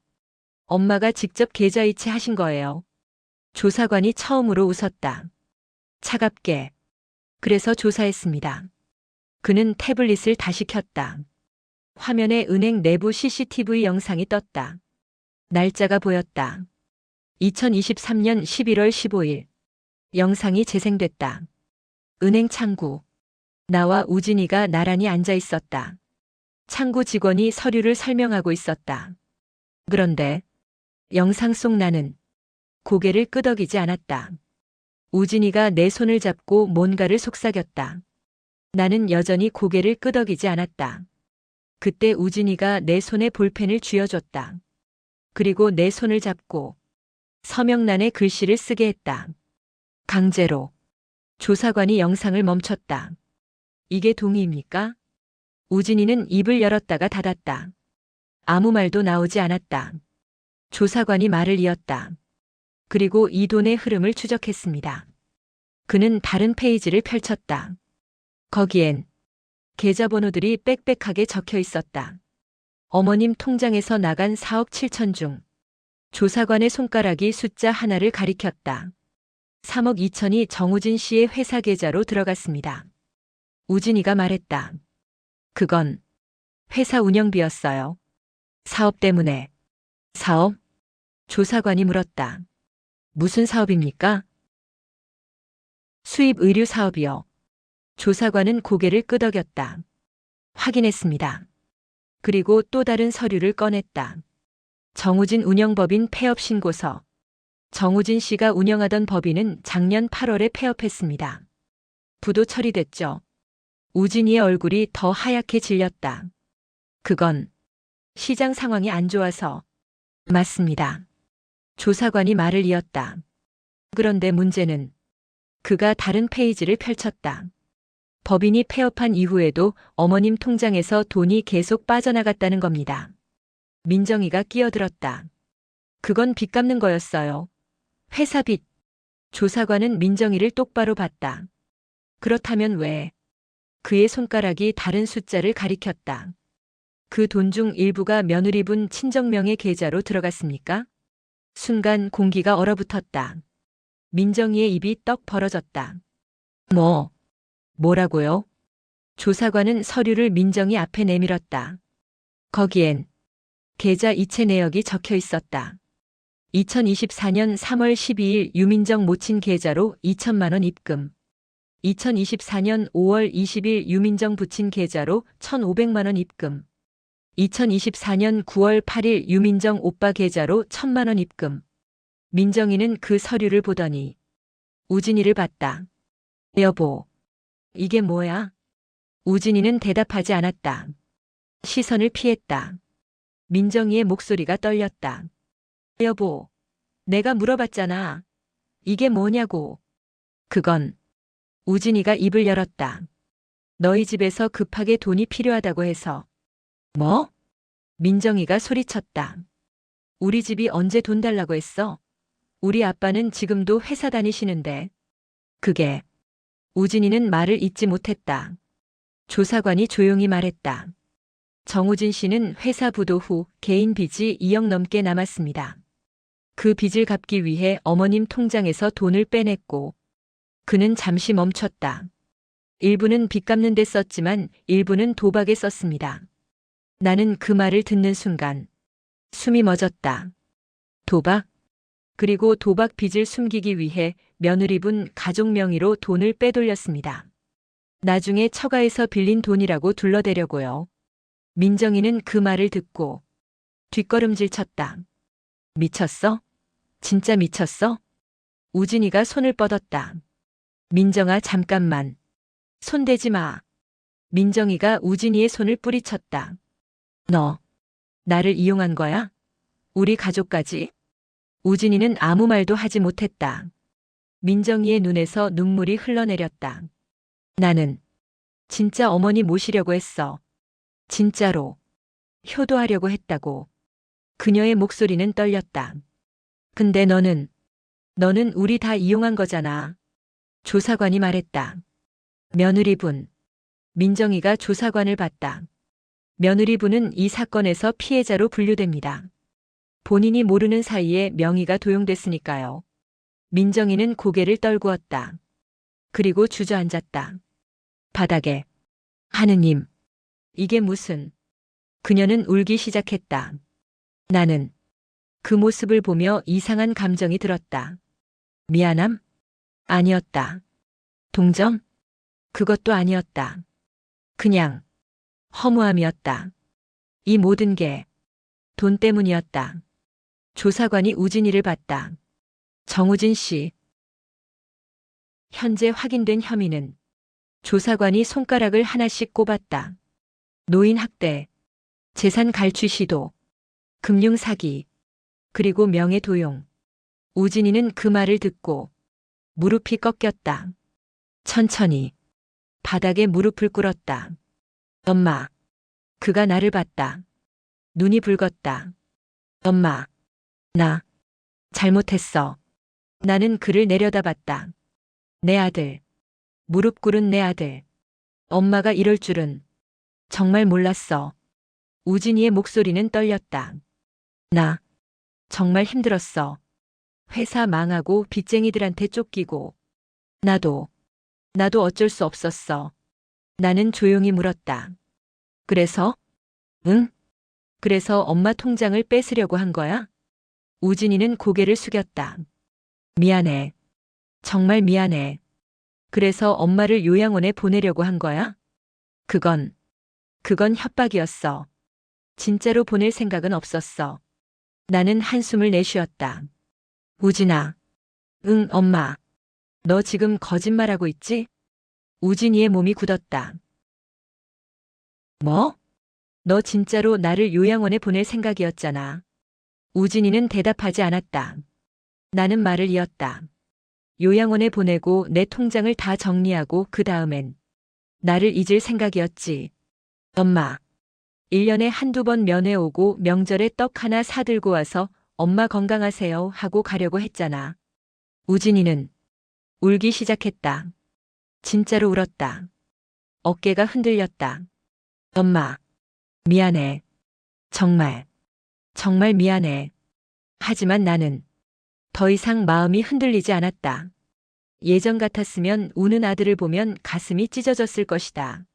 엄마가 직접 계좌이체 하신 거예요. 조사관이 처음으로 웃었다. 차갑게. 그래서 조사했습니다. 그는 태블릿을 다시 켰다. 화면에 은행 내부 CCTV 영상이 떴다. 날짜가 보였다. 2023년 11월 15일. 영상이 재생됐다. 은행 창구. 나와 우진이가 나란히 앉아 있었다. 창구 직원이 서류를 설명하고 있었다. 그런데 영상 속 나는 고개를 끄덕이지 않았다. 우진이가 내 손을 잡고 뭔가를 속삭였다. 나는 여전히 고개를 끄덕이지 않았다. 그때 우진이가 내 손에 볼펜을 쥐어줬다. 그리고 내 손을 잡고 서명란에 글씨를 쓰게 했다. 강제로. 조사관이 영상을 멈췄다. 이게 동의입니까? 우진이는 입을 열었다가 닫았다. 아무 말도 나오지 않았다. 조사관이 말을 이었다. 그리고 이 돈의 흐름을 추적했습니다. 그는 다른 페이지를 펼쳤다. 거기엔 계좌번호들이 빽빽하게 적혀 있었다. 어머님 통장에서 나간 4억 7천 중 조사관의 손가락이 숫자 하나를 가리켰다. 3억 2천이 정우진 씨의 회사 계좌로 들어갔습니다. 우진이가 말했다. 그건 회사 운영비였어요. 사업 때문에. 사업? 조사관이 물었다. 무슨 사업입니까? 수입 의류 사업이요. 조사관은 고개를 끄덕였다. 확인했습니다. 그리고 또 다른 서류를 꺼냈다. 정우진 운영법인 폐업 신고서. 정우진 씨가 운영하던 법인은 작년 8월에 폐업했습니다. 부도 처리됐죠. 우진이의 얼굴이 더 하얗게 질렸다. 그건 시장 상황이 안 좋아서. 맞습니다. 조사관이 말을 이었다. 그런데 문제는 그가 다른 페이지를 펼쳤다. 법인이 폐업한 이후에도 어머님 통장에서 돈이 계속 빠져나갔다는 겁니다. 민정이가 끼어들었다. 그건 빚 갚는 거였어요. 회사 빚. 조사관은 민정이를 똑바로 봤다. 그렇다면 왜? 그의 손가락이 다른 숫자를 가리켰다. 그 돈 중 일부가 며느리분 친정명의 계좌로 들어갔습니까? 순간 공기가 얼어붙었다. 민정이의 입이 떡 벌어졌다. 뭐라고요? 조사관은 서류를 민정이 앞에 내밀었다. 거기엔 계좌 이체 내역이 적혀 있었다. 2024년 3월 12일 유민정 모친 계좌로 2천만 원 입금. 2024년 5월 20일 유민정 부친 계좌로 1,500만 원 입금. 2024년 9월 8일 유민정 오빠 계좌로 1,000만 원 입금. 민정이는 그 서류를 보더니 우진이를 봤다. 여보, 이게 뭐야? 우진이는 대답하지 않았다. 시선을 피했다. 민정이의 목소리가 떨렸다. 여보, 내가 물어봤잖아. 이게 뭐냐고. 그건 우진이가 입을 열었다. 너희 집에서 급하게 돈이 필요하다고 해서. 뭐? 민정이가 소리쳤다. 우리 집이 언제 돈 달라고 했어? 우리 아빠는 지금도 회사 다니시는데. 그게. 우진이는 말을 잇지 못했다. 조사관이 조용히 말했다. 정우진 씨는 회사 부도 후 개인 빚이 2억 넘게 남았습니다. 그 빚을 갚기 위해 어머님 통장에서 돈을 빼냈고, 그는 잠시 멈췄다. 일부는 빚 갚는 데 썼지만 일부는 도박에 썼습니다. 나는 그 말을 듣는 순간 숨이 멎었다. 도박? 그리고 도박 빚을 숨기기 위해 며느리분 가족 명의로 돈을 빼돌렸습니다. 나중에 처가에서 빌린 돈이라고 둘러대려고요. 민정이는 그 말을 듣고 뒷걸음질 쳤다. 미쳤어? 진짜 미쳤어? 우진이가 손을 뻗었다. 민정아, 잠깐만. 손대지 마. 민정이가 우진이의 손을 뿌리쳤다. 너, 나를 이용한 거야? 우리 가족까지? 우진이는 아무 말도 하지 못했다. 민정이의 눈에서 눈물이 흘러내렸다. 나는 진짜 어머니 모시려고 했어. 진짜로. 효도하려고 했다고. 그녀의 목소리는 떨렸다. 근데 너는 우리 다 이용한 거잖아. 조사관이 말했다. 며느리분. 민정이가 조사관을 봤다. 며느리분은 이 사건에서 피해자로 분류됩니다. 본인이 모르는 사이에 명의가 도용됐으니까요. 민정이는 고개를 떨구었다. 그리고 주저앉았다. 바닥에. 하느님. 이게 무슨. 그녀는 울기 시작했다. 나는 그 모습을 보며 이상한 감정이 들었다. 미안함? 아니었다. 동정? 그것도 아니었다. 그냥 허무함이었다. 이 모든 게 돈 때문이었다. 조사관이 우진이를 봤다. 정우진 씨. 현재 확인된 혐의는. 조사관이 손가락을 하나씩 꼽았다. 노인 학대, 재산 갈취 시도, 금융 사기, 그리고 명예 도용. 우진이는 그 말을 듣고 무릎이 꺾였다. 천천히 바닥에 무릎을 꿇었다. 엄마. 그가 나를 봤다. 눈이 붉었다. 엄마. 나 잘못했어. 나는 그를 내려다봤다. 내 아들. 무릎 꿇은 내 아들. 엄마가 이럴 줄은 정말 몰랐어. 우진이의 목소리는 떨렸다. 나 정말 힘들었어. 회사 망하고 빚쟁이들한테 쫓기고. 나도 어쩔 수 없었어. 나는 조용히 물었다. 그래서? 응? 그래서 엄마 통장을 뺏으려고 한 거야? 우진이는 고개를 숙였다. 미안해. 정말 미안해. 그래서 엄마를 요양원에 보내려고 한 거야? 그건 협박이었어. 진짜로 보낼 생각은 없었어. 나는 한숨을 내쉬었다. 우진아. 응, 엄마. 너 지금 거짓말하고 있지? 우진이의 몸이 굳었다. 뭐? 너 진짜로 나를 요양원에 보낼 생각이었잖아. 우진이는 대답하지 않았다. 나는 말을 이었다. 요양원에 보내고 내 통장을 다 정리하고 그 다음엔 나를 잊을 생각이었지. 엄마. 1년에 한두 번 면회 오고 명절에 떡 하나 사들고 와서 엄마 건강하세요 하고 가려고 했잖아. 우진이는 울기 시작했다. 진짜로 울었다. 어깨가 흔들렸다. 엄마. 미안해. 정말 미안해. 하지만 나는 더 이상 마음이 흔들리지 않았다. 예전 같았으면 우는 아들을 보면 가슴이 찢어졌을 것이다.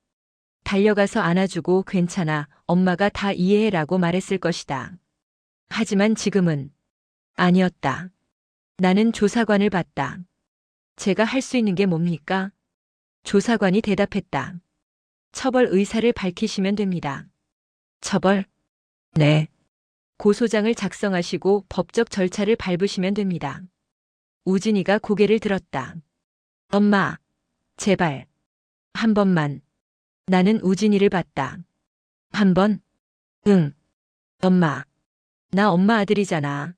달려가서 안아주고 괜찮아, 엄마가 다 이해해라고 말했을 것이다. 하지만 지금은 아니었다. 나는 조사관을 봤다. 제가 할 수 있는 게 뭡니까? 조사관이 대답했다. 처벌 의사를 밝히시면 됩니다. 처벌? 네. 고소장을 작성하시고 법적 절차를 밟으시면 됩니다. 우진이가 고개를 들었다. 엄마, 제발. 한 번만. 나는 우진이를 봤다. 한 번? 응. 엄마. 나 엄마 아들이잖아.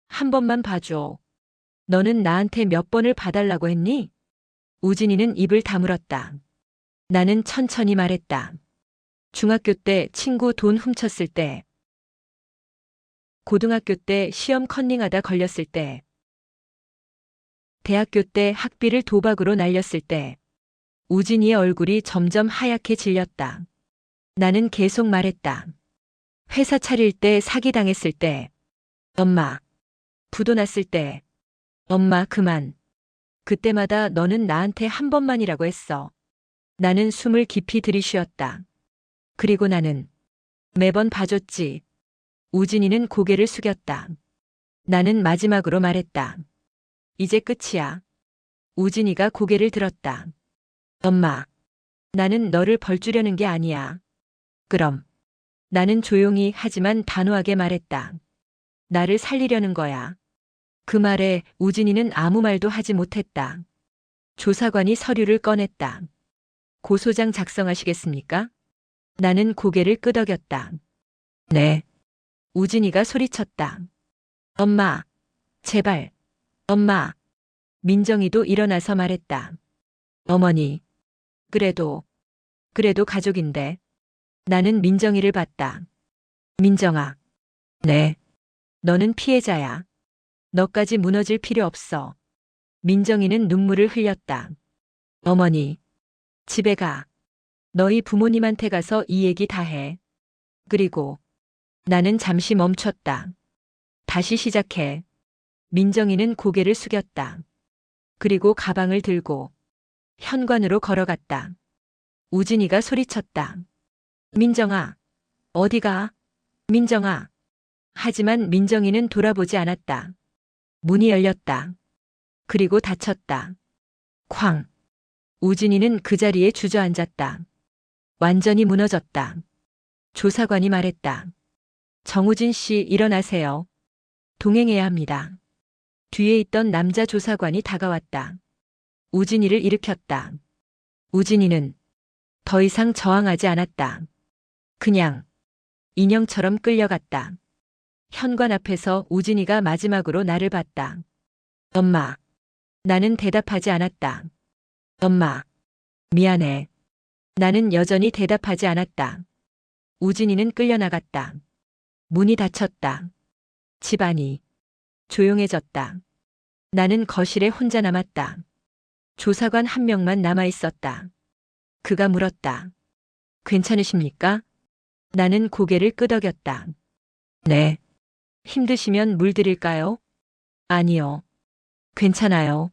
한 번만 봐줘. 너는 나한테 몇 번을 봐달라고 했니? 우진이는 입을 다물었다. 나는 천천히 말했다. 중학교 때 친구 돈 훔쳤을 때. 고등학교 때 시험 컨닝하다 걸렸을 때. 대학교 때 학비를 도박으로 날렸을 때. 우진이의 얼굴이 점점 하얗게 질렸다. 나는 계속 말했다. 회사 차릴 때 사기당했을 때. 엄마. 부도 났을 때. 엄마 그만. 그때마다 너는 나한테 한 번만이라고 했어. 나는 숨을 깊이 들이쉬었다. 그리고 나는 매번 봐줬지. 우진이는 고개를 숙였다. 나는 마지막으로 말했다. 이제 끝이야. 우진이가 고개를 들었다. 엄마. 나는 너를 벌주려는 게 아니야. 그럼. 나는 조용히 하지만 단호하게 말했다. 나를 살리려는 거야. 그 말에 우진이는 아무 말도 하지 못했다. 조사관이 서류를 꺼냈다. 고소장 작성하시겠습니까? 나는 고개를 끄덕였다. 네. 우진이가 소리쳤다. 엄마. 제발. 엄마. 민정이도 일어나서 말했다. 어머니. 그래도 가족인데. 나는 민정이를 봤다. 민정아. 네. 너는 피해자야. 너까지 무너질 필요 없어. 민정이는 눈물을 흘렸다. 어머니. 집에 가. 너희 부모님한테 가서 이 얘기 다 해. 그리고 나는 잠시 멈췄다. 다시 시작해. 민정이는 고개를 숙였다. 그리고 가방을 들고 현관으로 걸어갔다. 우진이가 소리쳤다. 민정아. 어디가? 민정아. 하지만 민정이는 돌아보지 않았다. 문이 열렸다. 그리고 닫혔다. 쾅. 우진이는 그 자리에 주저앉았다. 완전히 무너졌다. 조사관이 말했다. 정우진 씨 일어나세요. 동행해야 합니다. 뒤에 있던 남자 조사관이 다가왔다. 우진이를 일으켰다. 우진이는 더 이상 저항하지 않았다. 그냥 인형처럼 끌려갔다. 현관 앞에서 우진이가 마지막으로 나를 봤다. 엄마. 나는 대답하지 않았다. 엄마, 미안해. 나는 여전히 대답하지 않았다. 우진이는 끌려나갔다. 문이 닫혔다. 집안이 조용해졌다. 나는 거실에 혼자 남았다. 조사관 한 명만 남아 있었다. 그가 물었다. 괜찮으십니까? 나는 고개를 끄덕였다. 네. 힘드시면 물 드릴까요? 아니요. 괜찮아요.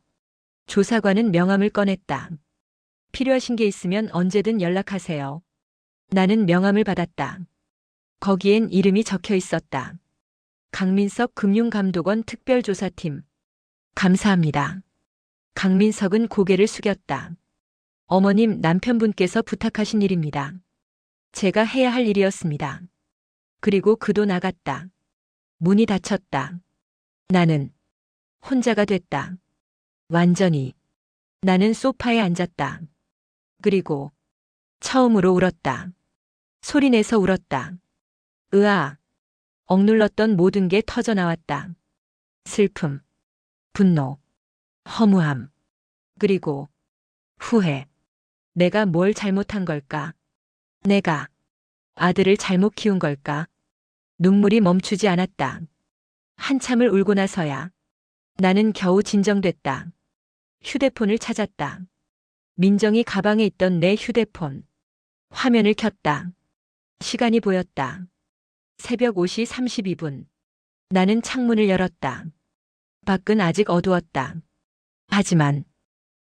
조사관은 명함을 꺼냈다. 필요하신 게 있으면 언제든 연락하세요. 나는 명함을 받았다. 거기엔 이름이 적혀 있었다. 강민석 금융감독원 특별조사팀. 감사합니다. 강민석은 고개를 숙였다. 어머님, 남편분께서 부탁하신 일입니다. 제가 해야 할 일이었습니다. 그리고 그도 나갔다. 문이 닫혔다. 나는 혼자가 됐다. 완전히. 나는 소파에 앉았다. 그리고 처음으로 울었다. 소리내서 울었다. 으아. 억눌렀던 모든 게 터져나왔다. 슬픔, 분노, 허무함, 그리고 후회. 내가 뭘 잘못한 걸까? 내가 아들을 잘못 키운 걸까? 눈물이 멈추지 않았다. 한참을 울고 나서야 나는 겨우 진정됐다. 휴대폰을 찾았다. 민정이 가방에 있던 내 휴대폰. 화면을 켰다. 시간이 보였다. 새벽 5시 32분. 나는 창문을 열었다. 밖은 아직 어두웠다. 하지만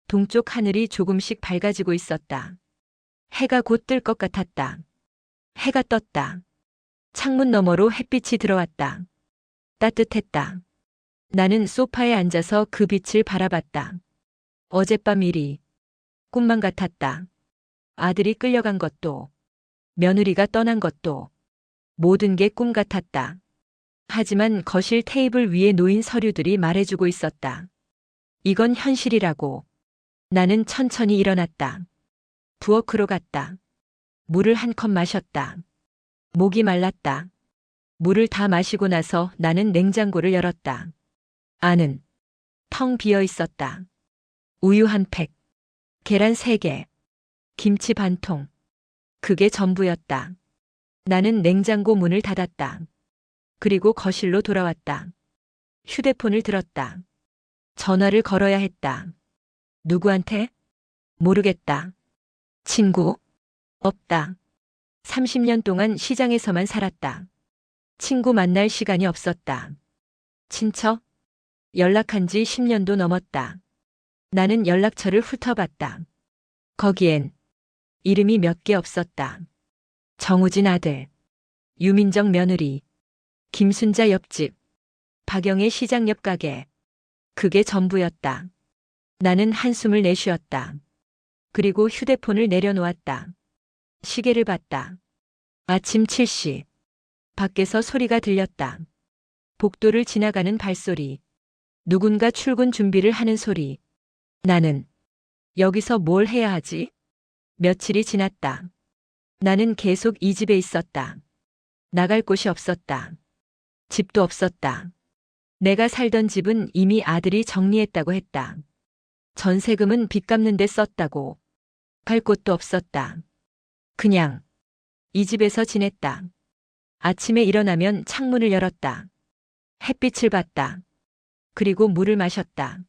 동쪽 하늘이 조금씩 밝아지고 있었다. 해가 곧 뜰 것 같았다. 해가 떴다. 창문 너머로 햇빛이 들어왔다. 따뜻했다. 나는 소파에 앉아서 그 빛을 바라봤다. 어젯밤 일이 꿈만 같았다. 아들이 끌려간 것도, 며느리가 떠난 것도, 모든 게 꿈 같았다. 하지만 거실 테이블 위에 놓인 서류들이 말해주고 있었다. 이건 현실이라고. 나는 천천히 일어났다. 부엌으로 갔다. 물을 한 컵 마셨다. 목이 말랐다. 물을 다 마시고 나서 나는 냉장고를 열었다. 안은 텅 비어 있었다. 우유 한 팩, 계란 3개, 김치 반 통. 그게 전부였다. 나는 냉장고 문을 닫았다. 그리고 거실로 돌아왔다. 휴대폰을 들었다. 전화를 걸어야 했다. 누구한테? 모르겠다. 친구? 없다. 30년 동안 시장에서만 살았다. 친구 만날 시간이 없었다. 친척? 연락한 지 10년도 넘었다. 나는 연락처를 훑어봤다. 거기엔 이름이 몇 개 없었다. 정우진 아들, 유민정 며느리, 김순자 옆집, 박영애 시장 옆 가게. 그게 전부였다. 나는 한숨을 내쉬었다. 그리고 휴대폰을 내려놓았다. 시계를 봤다. 아침 7시. 밖에서 소리가 들렸다. 복도를 지나가는 발소리. 누군가 출근 준비를 하는 소리. 나는 여기서 뭘 해야 하지? 며칠이 지났다. 나는 계속 이 집에 있었다. 나갈 곳이 없었다. 집도 없었다. 내가 살던 집은 이미 아들이 정리했다고 했다. 전세금은 빚 갚는 데 썼다고. 갈 곳도 없었다. 그냥 이 집에서 지냈다. 아침에 일어나면 창문을 열었다. 햇빛을 봤다. 그리고 물을 마셨다.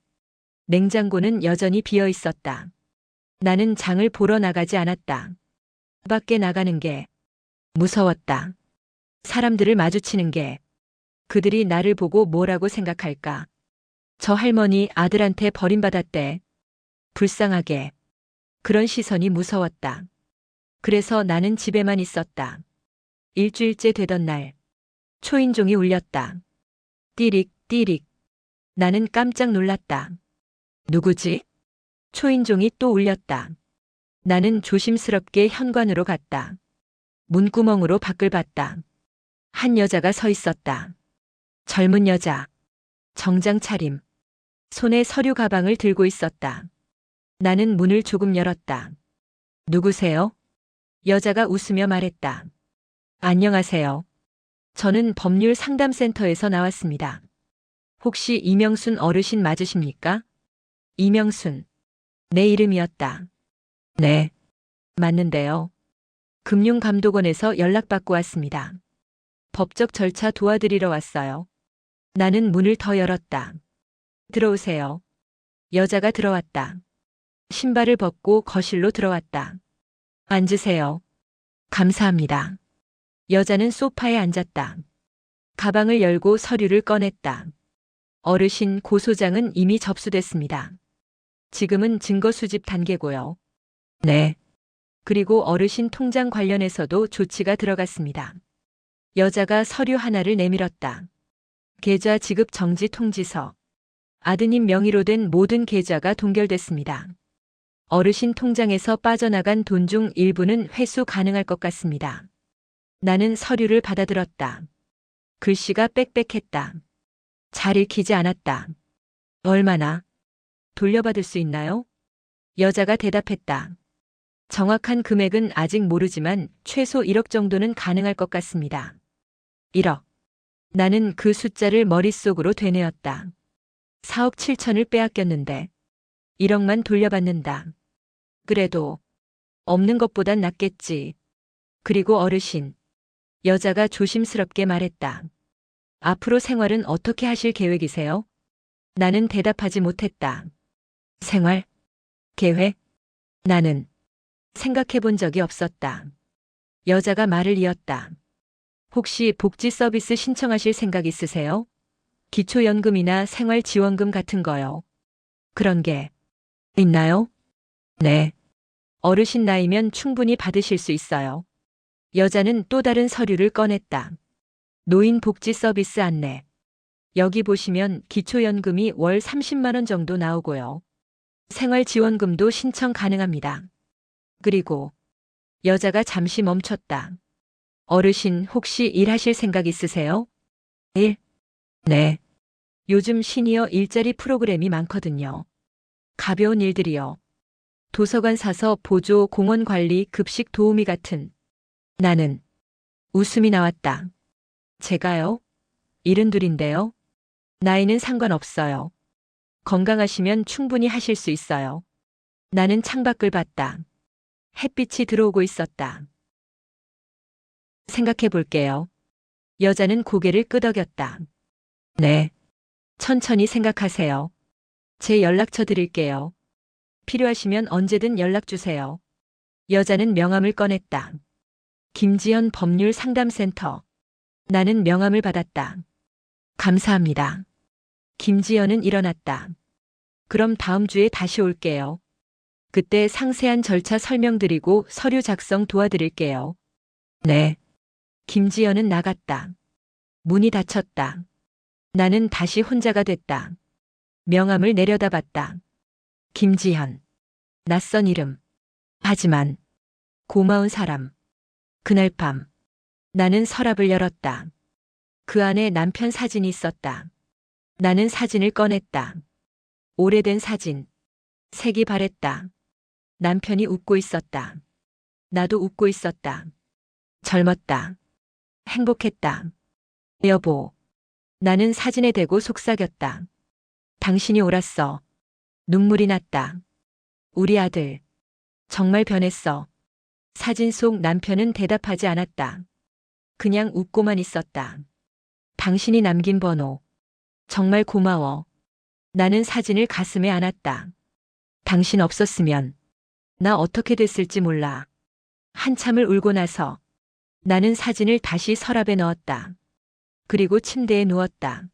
냉장고는 여전히 비어 있었다. 나는 장을 보러 나가지 않았다. 밖에 나가는 게 무서웠다. 사람들을 마주치는 게, 그들이 나를 보고 뭐라고 생각할까? 저 할머니 아들한테 버림받았대. 불쌍하게. 그런 시선이 무서웠다. 그래서 나는 집에만 있었다. 일주일째 되던 날, 초인종이 울렸다. 띠릭, 띠릭. 나는 깜짝 놀랐다. 누구지? 초인종이 또 울렸다. 나는 조심스럽게 현관으로 갔다. 문구멍으로 밖을 봤다. 한 여자가 서 있었다. 젊은 여자. 정장 차림. 손에 서류 가방을 들고 있었다. 나는 문을 조금 열었다. 누구세요? 여자가 웃으며 말했다. 안녕하세요. 저는 법률 상담센터에서 나왔습니다. 혹시 이명순 어르신 맞으십니까? 이명순. 내 이름이었다. 네. 맞는데요. 금융감독원에서 연락받고 왔습니다. 법적 절차 도와드리러 왔어요. 나는 문을 더 열었다. 들어오세요. 여자가 들어왔다. 신발을 벗고 거실로 들어왔다. 앉으세요. 감사합니다. 여자는 소파에 앉았다. 가방을 열고 서류를 꺼냈다. 어르신 고소장은 이미 접수됐습니다. 지금은 증거 수집 단계고요. 네. 그리고 어르신 통장 관련해서도 조치가 들어갔습니다. 여자가 서류 하나를 내밀었다. 계좌 지급 정지 통지서. 아드님 명의로 된 모든 계좌가 동결됐습니다. 어르신 통장에서 빠져나간 돈 중 일부는 회수 가능할 것 같습니다. 나는 서류를 받아들었다. 글씨가 빽빽했다. 잘 읽히지 않았다. 얼마나? 돌려받을 수 있나요? 여자가 대답했다. 정확한 금액은 아직 모르지만 최소 1억 정도는 가능할 것 같습니다. 1억. 나는 그 숫자를 머릿속으로 되뇌었다. 4억 7천을 빼앗겼는데 1억만 돌려받는다. 그래도 없는 것보단 낫겠지. 그리고 어르신. 여자가 조심스럽게 말했다. 앞으로 생활은 어떻게 하실 계획이세요? 나는 대답하지 못했다. 생활? 계획? 나는 생각해 본 적이 없었다. 여자가 말을 이었다. 혹시 복지 서비스 신청하실 생각 있으세요? 기초연금이나 생활지원금 같은 거요. 그런 게 있나요? 네. 어르신 나이면 충분히 받으실 수 있어요. 여자는 또 다른 서류를 꺼냈다. 노인 복지 서비스 안내. 여기 보시면 기초연금이 월 30만 원 정도 나오고요. 생활지원금도 신청 가능합니다. 그리고 여자가 잠시 멈췄다. 어르신 혹시 일하실 생각 있으세요? 일? 네. 요즘 시니어 일자리 프로그램이 많거든요. 가벼운 일들이요. 도서관 사서 보조, 공원 관리, 급식 도우미 같은. 나는 웃음이 나왔다. 제가요? 72인데요. 나이는 상관없어요. 건강하시면 충분히 하실 수 있어요. 나는 창밖을 봤다. 햇빛이 들어오고 있었다. 생각해 볼게요. 여자는 고개를 끄덕였다. 네. 천천히 생각하세요. 제 연락처 드릴게요. 필요하시면 언제든 연락 주세요. 여자는 명함을 꺼냈다. 김지연 법률 상담센터. 나는 명함을 받았다. 감사합니다. 김지연은 일어났다. 그럼 다음 주에 다시 올게요. 그때 상세한 절차 설명드리고 서류 작성 도와드릴게요. 네. 김지연은 나갔다. 문이 닫혔다. 나는 다시 혼자가 됐다. 명함을 내려다봤다. 김지현. 낯선 이름. 하지만 고마운 사람. 그날 밤 나는 서랍을 열었다. 그 안에 남편 사진이 있었다. 나는 사진을 꺼냈다. 오래된 사진. 색이 바랬다. 남편이 웃고 있었다. 나도 웃고 있었다. 젊었다. 행복했다. 여보. 나는 사진에 대고 속삭였다. 당신이 옳았어. 눈물이 났다. 우리 아들. 정말 변했어. 사진 속 남편은 대답하지 않았다. 그냥 웃고만 있었다. 당신이 남긴 번호. 정말 고마워. 나는 사진을 가슴에 안았다. 당신 없었으면 나 어떻게 됐을지 몰라. 한참을 울고 나서 나는 사진을 다시 서랍에 넣었다. 그리고 침대에 누웠다.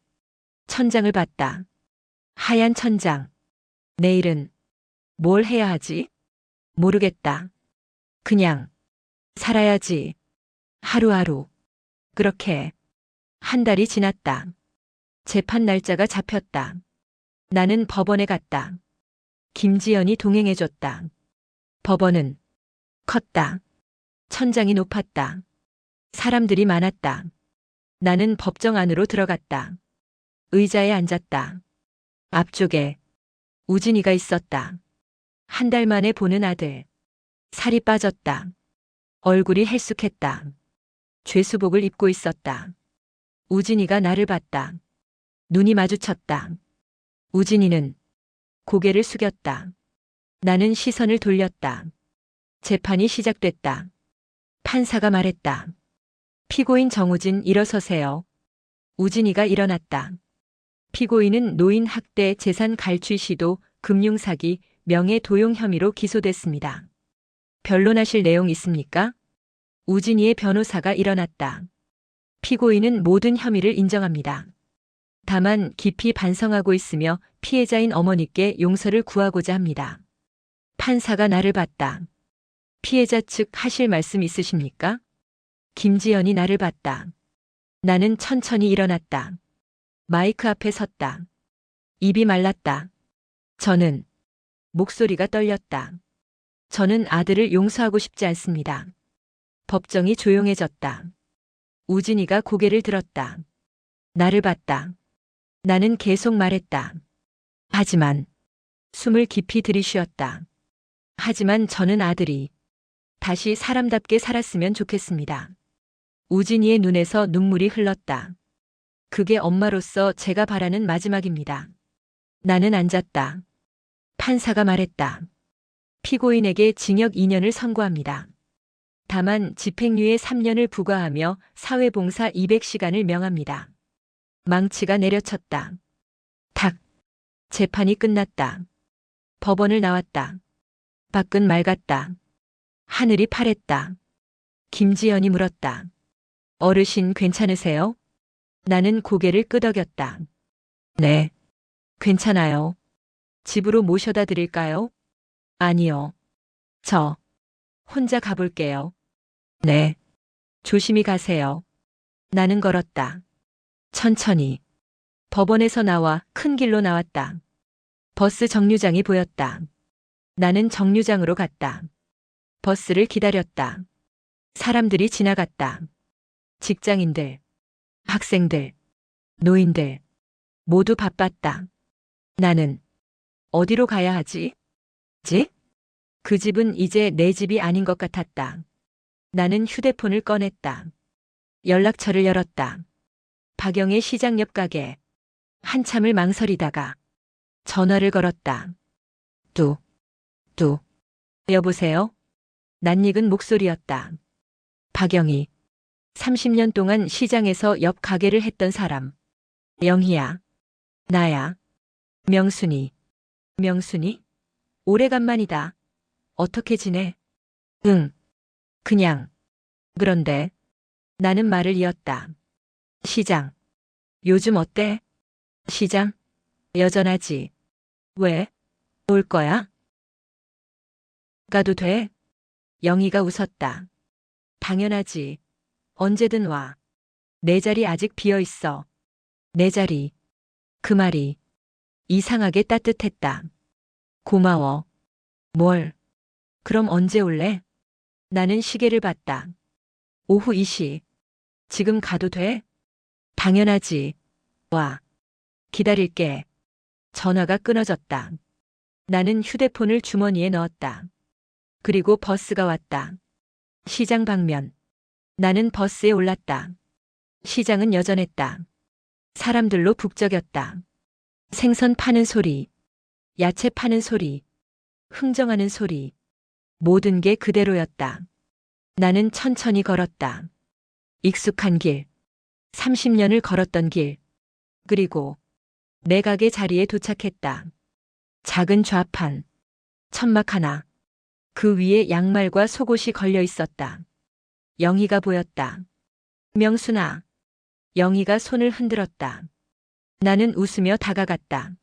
천장을 봤다. 하얀 천장. 내일은 뭘 해야 하지? 모르겠다. 그냥 살아야지. 하루하루. 그렇게 한 달이 지났다. 재판 날짜가 잡혔다. 나는 법원에 갔다. 김지연이 동행해줬다. 법원은 컸다. 천장이 높았다. 사람들이 많았다. 나는 법정 안으로 들어갔다. 의자에 앉았다. 앞쪽에 우진이가 있었다. 한 달 만에 보는 아들. 살이 빠졌다. 얼굴이 헬쑥했다. 죄수복을 입고 있었다. 우진이가 나를 봤다. 눈이 마주쳤다. 우진이는 고개를 숙였다. 나는 시선을 돌렸다. 재판이 시작됐다. 판사가 말했다. 피고인 정우진 일어서세요. 우진이가 일어났다. 피고인은 노인 학대, 재산 갈취 시도, 금융사기, 명예도용 혐의로 기소됐습니다. 변론하실 내용 있습니까? 우진이의 변호사가 일어났다. 피고인은 모든 혐의를 인정합니다. 다만 깊이 반성하고 있으며 피해자인 어머니께 용서를 구하고자 합니다. 판사가 나를 봤다. 피해자 측 하실 말씀 있으십니까? 김지연이 나를 봤다. 나는 천천히 일어났다. 마이크 앞에 섰다. 입이 말랐다. 저는 목소리가 떨렸다. 저는 아들을 용서하고 싶지 않습니다. 법정이 조용해졌다. 우진이가 고개를 들었다. 나를 봤다. 나는 계속 말했다. 하지만 숨을 깊이 들이쉬었다. 하지만 저는 아들이 다시 사람답게 살았으면 좋겠습니다. 우진이의 눈에서 눈물이 흘렀다. 그게 엄마로서 제가 바라는 마지막입니다. 나는 앉았다. 판사가 말했다. 피고인에게 징역 2년을 선고합니다. 다만 집행유예 3년을 부과하며 사회봉사 200시간을 명합니다. 망치가 내려쳤다. 탁. 재판이 끝났다. 법원을 나왔다. 밖은 맑았다. 하늘이 파랬다. 김지연이 물었다. 어르신 괜찮으세요? 나는 고개를 끄덕였다. 네. 괜찮아요. 집으로 모셔다 드릴까요? 아니요. 저 혼자 가볼게요. 네. 조심히 가세요. 나는 걸었다. 천천히. 법원에서 나와 큰 길로 나왔다. 버스 정류장이 보였다. 나는 정류장으로 갔다. 버스를 기다렸다. 사람들이 지나갔다. 직장인들, 학생들, 노인들, 모두 바빴다. 나는 어디로 가야 하지? 그 집은 이제 내 집이 아닌 것 같았다. 나는 휴대폰을 꺼냈다. 연락처를 열었다. 박영의 시장 옆 가게. 한참을 망설이다가 전화를 걸었다. 여보세요? 낯익은 목소리였다. 박영희. 30년 동안 시장에서 옆 가게를 했던 사람. 영희야. 나야. 명순이. 명순이? 오래간만이다. 어떻게 지내? 응. 그냥. 그런데 나는 말을 이었다. 시장. 요즘 어때? 시장? 여전하지. 왜? 올 거야? 가도 돼? 영희가 웃었다. 당연하지. 언제든 와. 내 자리 아직 비어 있어. 내 자리. 그 말이 이상하게 따뜻했다. 고마워. 뭘? 그럼 언제 올래? 나는 시계를 봤다. 오후 2시. 지금 가도 돼? 당연하지. 와. 기다릴게. 전화가 끊어졌다. 나는 휴대폰을 주머니에 넣었다. 그리고 버스가 왔다. 시장 방면. 나는 버스에 올랐다. 시장은 여전했다. 사람들로 북적였다. 생선 파는 소리, 야채 파는 소리, 흥정하는 소리. 모든 게 그대로였다. 나는 천천히 걸었다. 익숙한 길. 30년을 걸었던 길. 그리고 내 가게 자리에 도착했다. 작은 좌판. 천막 하나. 그 위에 양말과 속옷이 걸려 있었다. 영희가 보였다. 명순아. 영희가 손을 흔들었다. 나는 웃으며 다가갔다.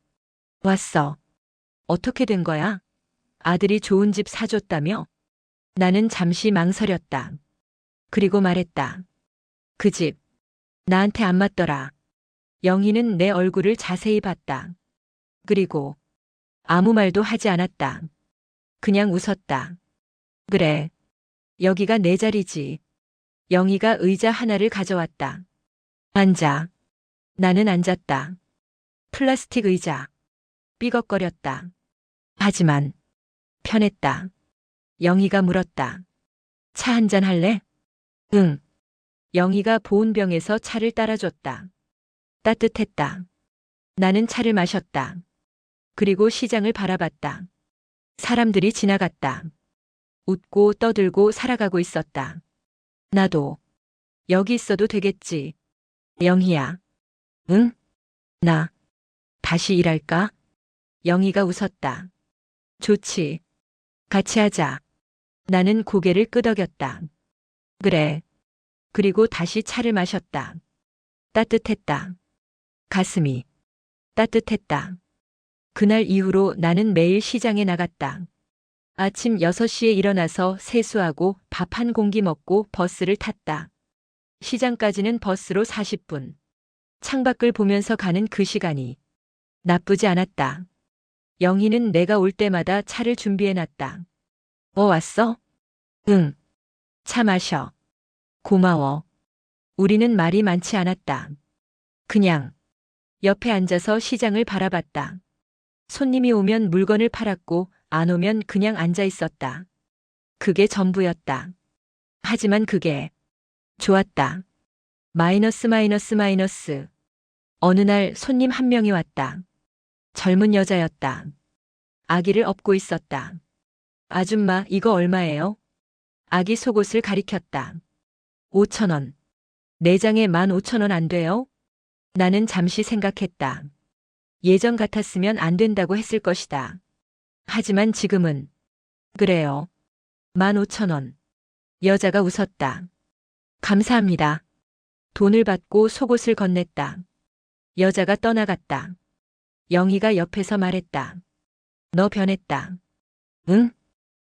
왔어. 어떻게 된 거야? 아들이 좋은 집 사줬다며? 나는 잠시 망설였다. 그리고 말했다. 그 집. 나한테 안 맞더라. 영희는 내 얼굴을 자세히 봤다. 그리고 아무 말도 하지 않았다. 그냥 웃었다. 그래. 여기가 내 자리지. 영희가 의자 하나를 가져왔다. 앉아. 나는 앉았다. 플라스틱 의자. 삐걱거렸다. 하지만 편했다. 영희가 물었다. 차 한잔 할래? 응. 영희가 보온병에서 차를 따라줬다. 따뜻했다. 나는 차를 마셨다. 그리고 시장을 바라봤다. 사람들이 지나갔다. 웃고 떠들고 살아가고 있었다. 나도 여기 있어도 되겠지. 영희야. 응? 나 다시 일할까? 영희가 웃었다. 좋지. 같이 하자. 나는 고개를 끄덕였다. 그래. 그리고 다시 차를 마셨다. 따뜻했다. 가슴이 따뜻했다. 그날 이후로 나는 매일 시장에 나갔다. 아침 6시에 일어나서 세수하고 밥 한 공기 먹고 버스를 탔다. 시장까지는 버스로 40분. 창밖을 보면서 가는 그 시간이 나쁘지 않았다. 영희는 내가 올 때마다 차를 준비해놨다. 왔어? 응. 차 마셔. 고마워. 우리는 말이 많지 않았다. 그냥 옆에 앉아서 시장을 바라봤다. 손님이 오면 물건을 팔았고 안 오면 그냥 앉아 있었다. 그게 전부였다. 하지만 그게 좋았다. 마이너스. 어느 날 손님 한 명이 왔다. 젊은 여자였다. 아기를 업고 있었다. 아줌마, 이거 얼마예요? 아기 속옷을 가리켰다. 5,000원. 내장에 15,000원 안 돼요? 나는 잠시 생각했다. 예전 같았으면 안 된다고 했을 것이다. 하지만 지금은 그래요. 15,000원. 여자가 웃었다. 감사합니다. 돈을 받고 속옷을 건넸다. 여자가 떠나갔다. 영희가 옆에서 말했다. 너 변했다. 응?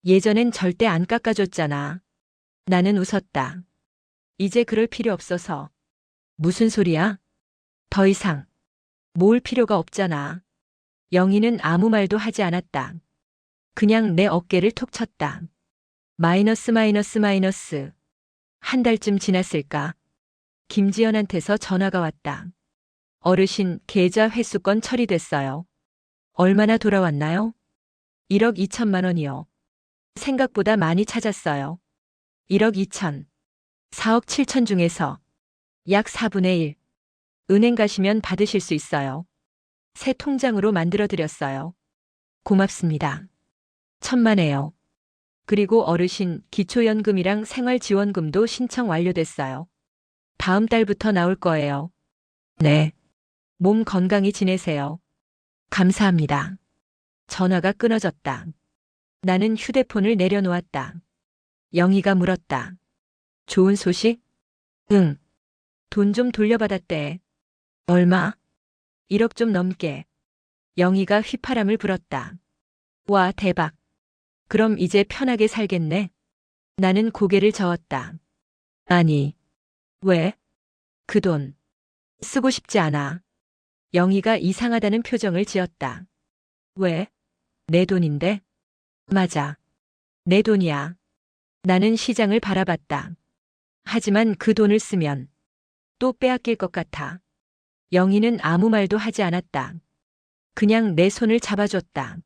예전엔 절대 안 깎아줬잖아. 나는 웃었다. 이제 그럴 필요 없어서. 무슨 소리야? 더 이상 모을 필요가 없잖아. 영희는 아무 말도 하지 않았다. 그냥 내 어깨를 톡 쳤다. 마이너스. 한 달쯤 지났을까? 김지연한테서 전화가 왔다. 어르신, 계좌 회수권 처리됐어요. 얼마나 돌아왔나요? 1억 2천만 원이요. 생각보다 많이 찾았어요. 1억 2천. 4억 7천 중에서 약 4분의 1. 은행 가시면 받으실 수 있어요. 새 통장으로 만들어드렸어요. 고맙습니다. 천만에요. 그리고 어르신, 기초연금이랑 생활지원금도 신청 완료됐어요. 다음 달부터 나올 거예요. 네. 몸 건강히 지내세요. 감사합니다. 전화가 끊어졌다. 나는 휴대폰을 내려놓았다. 영희가 물었다. 좋은 소식? 응. 돈 좀 돌려받았대. 얼마? 1억 좀 넘게. 영희가 휘파람을 불었다. 와, 대박. 그럼 이제 편하게 살겠네. 나는 고개를 저었다. 아니. 왜? 그 돈 쓰고 싶지 않아. 영희가 이상하다는 표정을 지었다. 왜? 내 돈인데? 맞아. 내 돈이야. 나는 시장을 바라봤다. 하지만 그 돈을 쓰면 또 빼앗길 것 같아. 영희는 아무 말도 하지 않았다. 그냥 내 손을 잡아줬다.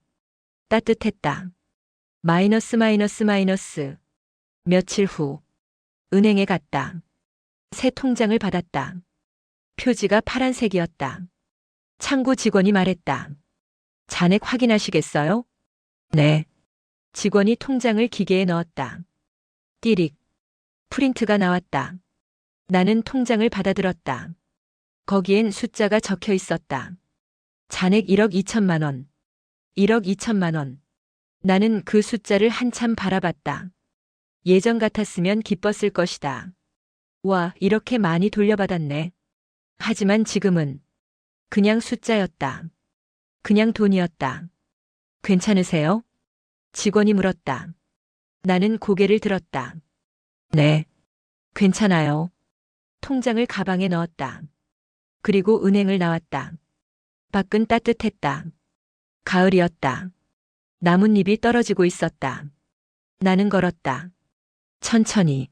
따뜻했다. 마이너스. 며칠 후 은행에 갔다. 새 통장을 받았다. 표지가 파란색이었다. 창구 직원이 말했다. 잔액 확인하시겠어요? 네. 직원이 통장을 기계에 넣었다. 띠릭. 프린트가 나왔다. 나는 통장을 받아들었다. 거기엔 숫자가 적혀 있었다. 잔액 1억 2천만 원. 1억 2천만 원. 나는 그 숫자를 한참 바라봤다. 예전 같았으면 기뻤을 것이다. 와, 이렇게 많이 돌려받았네. 하지만 지금은 그냥 숫자였다. 그냥 돈이었다. 괜찮으세요? 직원이 물었다. 나는 고개를 들었다. 네. 괜찮아요. 통장을 가방에 넣었다. 그리고 은행을 나왔다. 밖은 따뜻했다. 가을이었다. 나뭇잎이 떨어지고 있었다. 나는 걸었다. 천천히.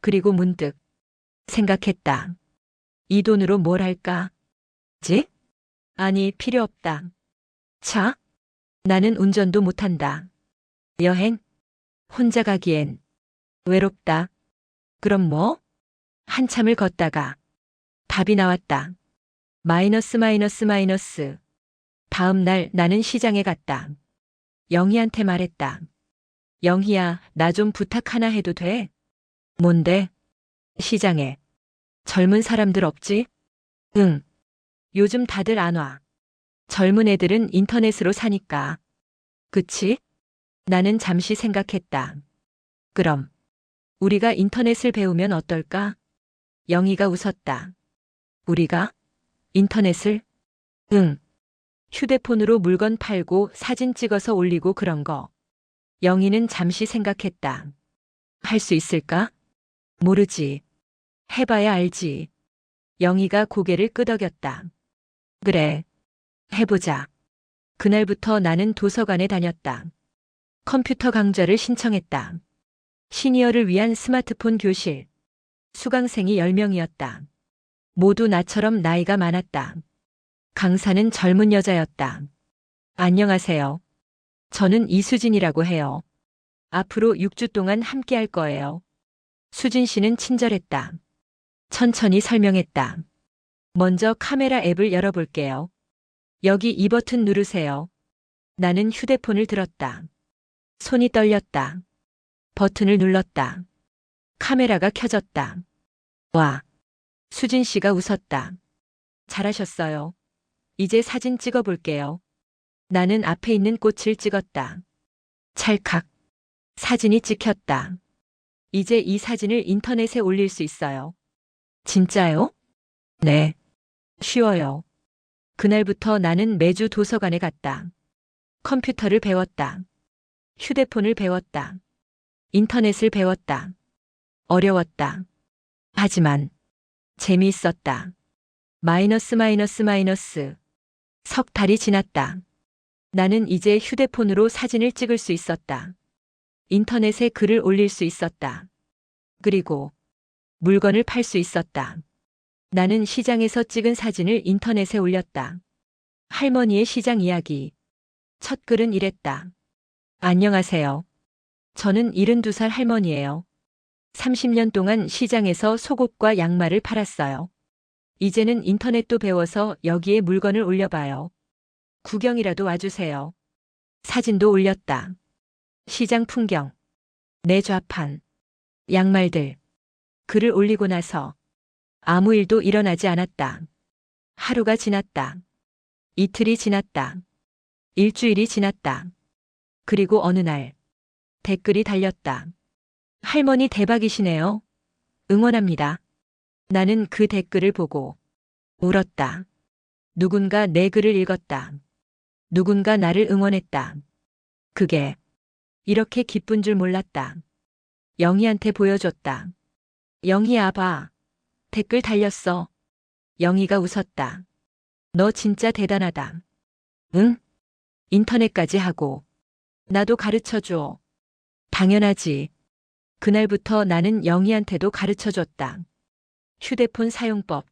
그리고 문득 생각했다. 이 돈으로 뭘 할까? 지? 아니, 필요 없다. 차? 나는 운전도 못한다. 여행? 혼자 가기엔 외롭다. 그럼 뭐? 한참을 걷다가 답이 나왔다. 마이너스. 다음 날 나는 시장에 갔다. 영희한테 말했다. 영희야, 나 좀 부탁 하나 해도 돼? 뭔데? 시장에 젊은 사람들 없지? 응. 요즘 다들 안 와. 젊은 애들은 인터넷으로 사니까. 그치? 나는 잠시 생각했다. 그럼 우리가 인터넷을 배우면 어떨까? 영희가 웃었다. 우리가? 인터넷을? 응. 휴대폰으로 물건 팔고 사진 찍어서 올리고 그런 거. 영희는 잠시 생각했다. 할 수 있을까? 모르지. 해봐야 알지. 영희가 고개를 끄덕였다. 그래. 해보자. 그날부터 나는 도서관에 다녔다. 컴퓨터 강좌를 신청했다. 시니어를 위한 스마트폰 교실. 수강생이 10명이었다. 모두 나처럼 나이가 많았다. 강사는 젊은 여자였다. 안녕하세요. 저는 이수진이라고 해요. 앞으로 6주 동안 함께 할 거예요. 수진 씨는 친절했다. 천천히 설명했다. 먼저 카메라 앱을 열어볼게요. 여기 이 버튼 누르세요. 나는 휴대폰을 들었다. 손이 떨렸다. 버튼을 눌렀다. 카메라가 켜졌다. 와. 수진 씨가 웃었다. 잘하셨어요. 이제 사진 찍어볼게요. 나는 앞에 있는 꽃을 찍었다. 찰칵. 사진이 찍혔다. 이제 이 사진을 인터넷에 올릴 수 있어요. 진짜요? 네. 쉬워요. 그날부터 나는 매주 도서관에 갔다. 컴퓨터를 배웠다. 휴대폰을 배웠다. 인터넷을 배웠다. 어려웠다. 하지만 재미있었다. 마이너스 마이너스 마이너스. 석 달이 지났다. 나는 이제 휴대폰으로 사진을 찍을 수 있었다. 인터넷에 글을 올릴 수 있었다. 그리고 물건을 팔 수 있었다. 나는 시장에서 찍은 사진을 인터넷에 올렸다. 할머니의 시장 이야기. 첫 글은 이랬다. 안녕하세요. 저는 72살 할머니예요. 30년 동안 시장에서 속옷과 양말을 팔았어요. 이제는 인터넷도 배워서 여기에 물건을 올려봐요. 구경이라도 와주세요. 사진도 올렸다. 시장 풍경. 내 좌판. 양말들. 글을 올리고 나서 아무 일도 일어나지 않았다. 하루가 지났다. 이틀이 지났다. 일주일이 지났다. 그리고 어느 날 댓글이 달렸다. 할머니 대박이시네요. 응원합니다. 나는 그 댓글을 보고 울었다. 누군가 내 글을 읽었다. 누군가 나를 응원했다. 그게 이렇게 기쁜 줄 몰랐다. 영희한테 보여줬다. 영희야 봐. 댓글 달렸어. 영희가 웃었다. 너 진짜 대단하다. 응? 인터넷까지 하고. 나도 가르쳐줘. 당연하지. 그날부터 나는 영희한테도 가르쳐줬다. 휴대폰 사용법,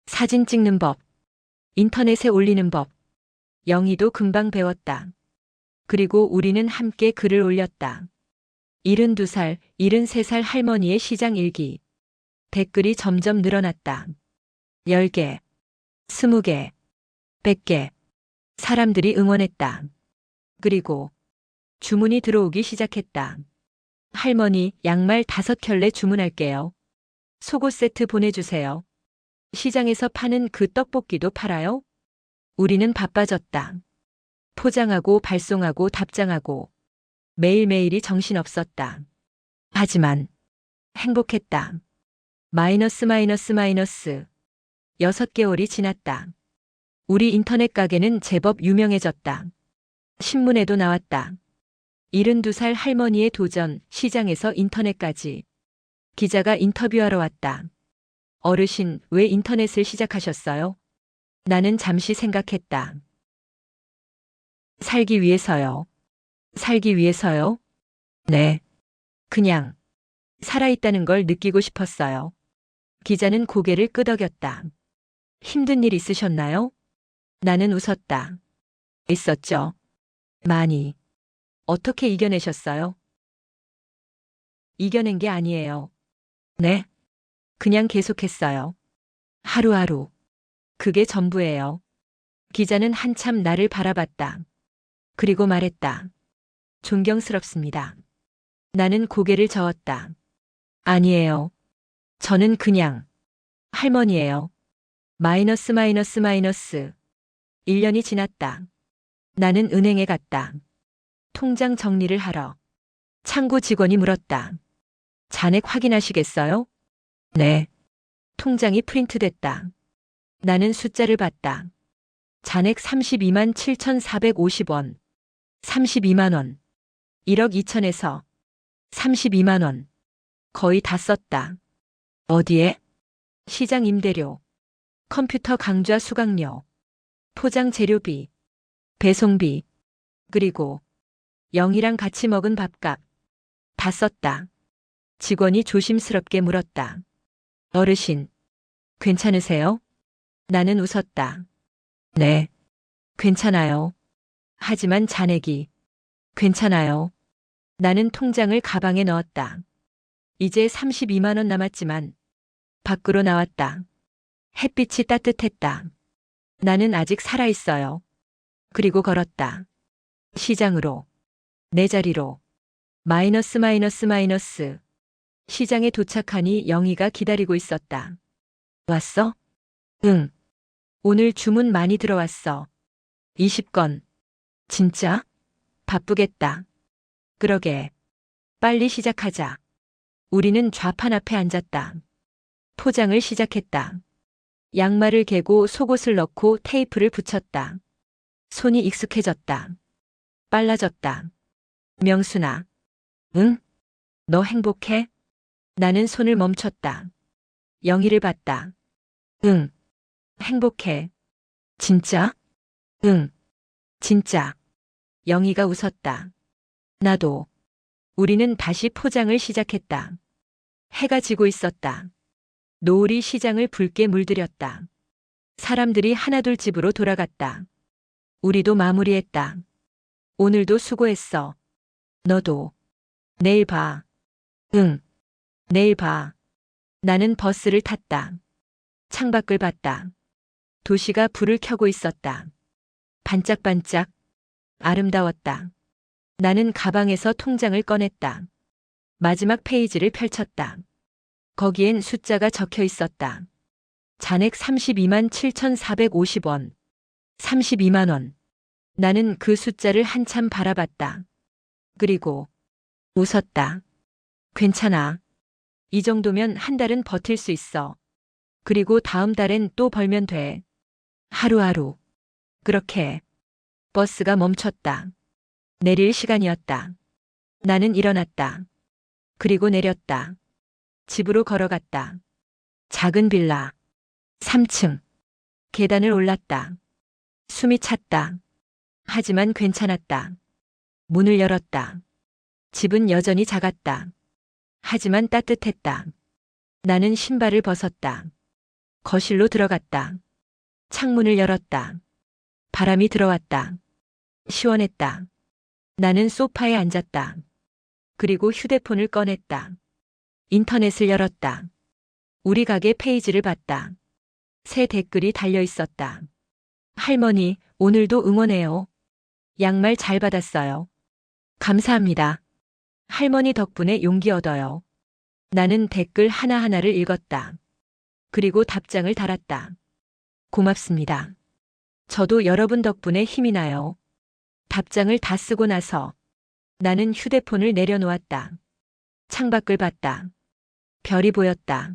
사진 찍는 법, 인터넷에 올리는 법. 영희도 금방 배웠다. 그리고 우리는 함께 글을 올렸다. 72살, 73살 할머니의 시장 일기. 댓글이 점점 늘어났다. 10개, 20개, 100개. 사람들이 응원했다. 그리고 주문이 들어오기 시작했다. 할머니, 양말 5켤레 주문할게요. 속옷 세트 보내주세요. 시장에서 파는 그 떡볶이도 팔아요? 우리는 바빠졌다. 포장하고 발송하고 답장하고 매일매일이 정신없었다. 하지만 행복했다. 마이너스 마이너스 마이너스. 6개월이 지났다. 우리 인터넷 가게는 제법 유명해졌다. 신문에도 나왔다. 72살 할머니의 도전, 시장에서 인터넷까지. 기자가 인터뷰하러 왔다. 어르신, 왜 인터넷을 시작하셨어요? 나는 잠시 생각했다. 살기 위해서요. 살기 위해서요? 네. 그냥 살아있다는 걸 느끼고 싶었어요. 기자는 고개를 끄덕였다. 힘든 일 있으셨나요? 나는 웃었다. 있었죠. 많이. 어떻게 이겨내셨어요? 이겨낸 게 아니에요. 네? 그냥 계속했어요. 하루하루. 그게 전부예요. 기자는 한참 나를 바라봤다. 그리고 말했다. 존경스럽습니다. 나는 고개를 저었다. 아니에요. 저는 그냥 할머니예요. 마이너스 마이너스 마이너스. 1년이 지났다. 나는 은행에 갔다. 통장 정리를 하러. 창구 직원이 물었다. 잔액 확인하시겠어요? 네. 통장이 프린트됐다. 나는 숫자를 봤다. 잔액 32만 7,450원. 32만 원. 1억 2천에서 32만 원. 거의 다 썼다. 어디에? 시장 임대료, 컴퓨터 강좌 수강료, 포장 재료비, 배송비, 그리고 영희랑 같이 먹은 밥값. 다 썼다. 직원이 조심스럽게 물었다. 어르신, 괜찮으세요? 나는 웃었다. 네, 괜찮아요. 하지만 잔액이 괜찮아요. 나는 통장을 가방에 넣었다. 이제 32만 원 남았지만 밖으로 나왔다. 햇빛이 따뜻했다. 나는 아직 살아있어요. 그리고 걸었다. 시장으로. 내 자리로. 마이너스 마이너스 마이너스. 시장에 도착하니 영희가 기다리고 있었다. 왔어? 응. 오늘 주문 많이 들어왔어. 20건. 진짜? 바쁘겠다. 그러게. 빨리 시작하자. 우리는 좌판 앞에 앉았다. 포장을 시작했다. 양말을 개고 속옷을 넣고 테이프를 붙였다. 손이 익숙해졌다. 빨라졌다. 명순아. 응? 너 행복해? 나는 손을 멈췄다. 영희를 봤다. 응. 행복해. 진짜? 응. 진짜. 영희가 웃었다. 나도. 우리는 다시 포장을 시작했다. 해가 지고 있었다. 노을이 시장을 붉게 물들였다. 사람들이 하나둘 집으로 돌아갔다. 우리도 마무리했다. 오늘도 수고했어. 너도. 내일 봐. 응. 내일 봐. 나는 버스를 탔다. 창밖을 봤다. 도시가 불을 켜고 있었다. 반짝반짝. 아름다웠다. 나는 가방에서 통장을 꺼냈다. 마지막 페이지를 펼쳤다. 거기엔 숫자가 적혀 있었다. 잔액 32만 7,450원. 32만 원. 나는 그 숫자를 한참 바라봤다. 그리고 웃었다. 괜찮아. 이 정도면 한 달은 버틸 수 있어. 그리고 다음 달엔 또 벌면 돼. 하루하루. 그렇게. 버스가 멈췄다. 내릴 시간이었다. 나는 일어났다. 그리고 내렸다. 집으로 걸어갔다. 작은 빌라. 3층. 계단을 올랐다. 숨이 찼다. 하지만 괜찮았다. 문을 열었다. 집은 여전히 작았다. 하지만 따뜻했다. 나는 신발을 벗었다. 거실로 들어갔다. 창문을 열었다. 바람이 들어왔다. 시원했다. 나는 소파에 앉았다. 그리고 휴대폰을 꺼냈다. 인터넷을 열었다. 우리 가게 페이지를 봤다. 새 댓글이 달려 있었다. 할머니, 오늘도 응원해요. 양말 잘 받았어요. 감사합니다. 할머니 덕분에 용기 얻어요. 나는 댓글 하나하나를 읽었다. 그리고 답장을 달았다. 고맙습니다. 저도 여러분 덕분에 힘이 나요. 답장을 다 쓰고 나서 나는 휴대폰을 내려놓았다. 창밖을 봤다. 별이 보였다.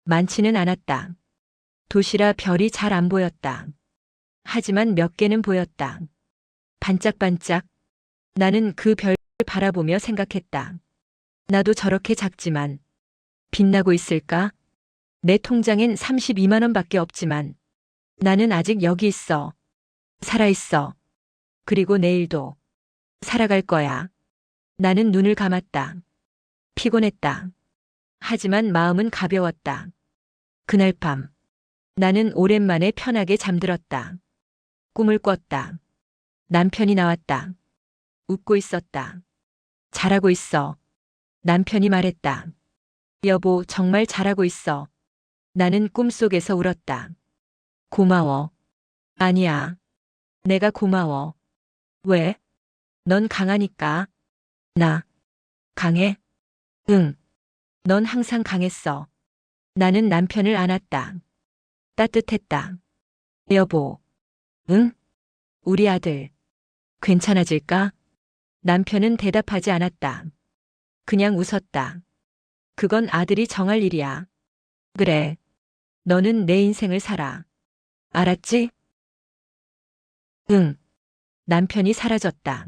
많지는 않았다. 도시라 별이 잘 안 보였다. 하지만 몇 개는 보였다. 반짝반짝. 나는 그 별을 바라보며 생각했다. 나도 저렇게 작지만 빛나고 있을까? 내 통장엔 32만 원밖에 없지만 나는 아직 여기 있어. 살아있어. 그리고 내일도 살아갈 거야. 나는 눈을 감았다. 피곤했다. 하지만 마음은 가벼웠다. 그날 밤 나는 오랜만에 편하게 잠들었다. 꿈을 꿨다. 남편이 나왔다. 웃고 있었다. 잘하고 있어. 남편이 말했다. 여보, 정말 잘하고 있어. 나는 꿈속에서 울었다. 고마워. 아니야. 내가 고마워. 왜? 넌 강하니까. 나 강해? 응. 넌 항상 강했어. 나는 남편을 안았다. 따뜻했다. 여보. 응? 우리 아들. 괜찮아질까? 남편은 대답하지 않았다. 그냥 웃었다. 그건 아들이 정할 일이야. 그래. 너는 내 인생을 살아. 알았지? 응. 남편이 사라졌다.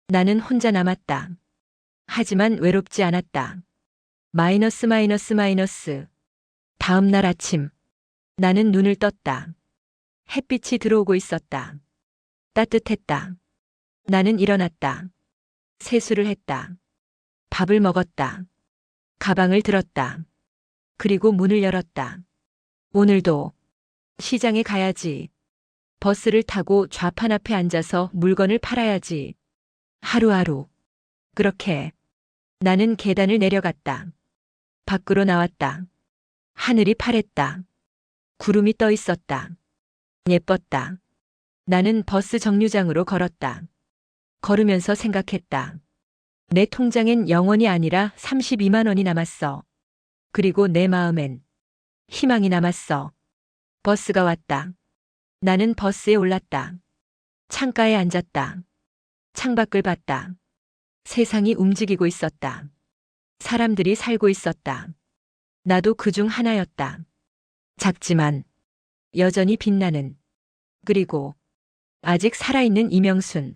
나는 혼자 남았다. 하지만 외롭지 않았다. 마이너스. 다음 날 아침. 나는 눈을 떴다. 햇빛이 들어오고 있었다. 따뜻했다. 나는 일어났다. 세수를 했다. 밥을 먹었다. 가방을 들었다. 그리고 문을 열었다. 오늘도 시장에 가야지. 버스를 타고 좌판 앞에 앉아서 물건을 팔아야지. 하루하루. 그렇게 나는 계단을 내려갔다. 밖으로 나왔다. 하늘이 파랬다. 구름이 떠 있었다. 예뻤다. 나는 버스 정류장으로 걸었다. 걸으면서 생각했다. 내 통장엔 0원이 아니라 32만 원이 남았어. 그리고 내 마음엔 희망이 남았어. 버스가 왔다. 나는 버스에 올랐다. 창가에 앉았다. 창밖을 봤다. 세상이 움직이고 있었다. 사람들이 살고 있었다. 나도 그중 하나였다. 작지만 여전히 빛나는, 그리고 아직 살아있는 이명순.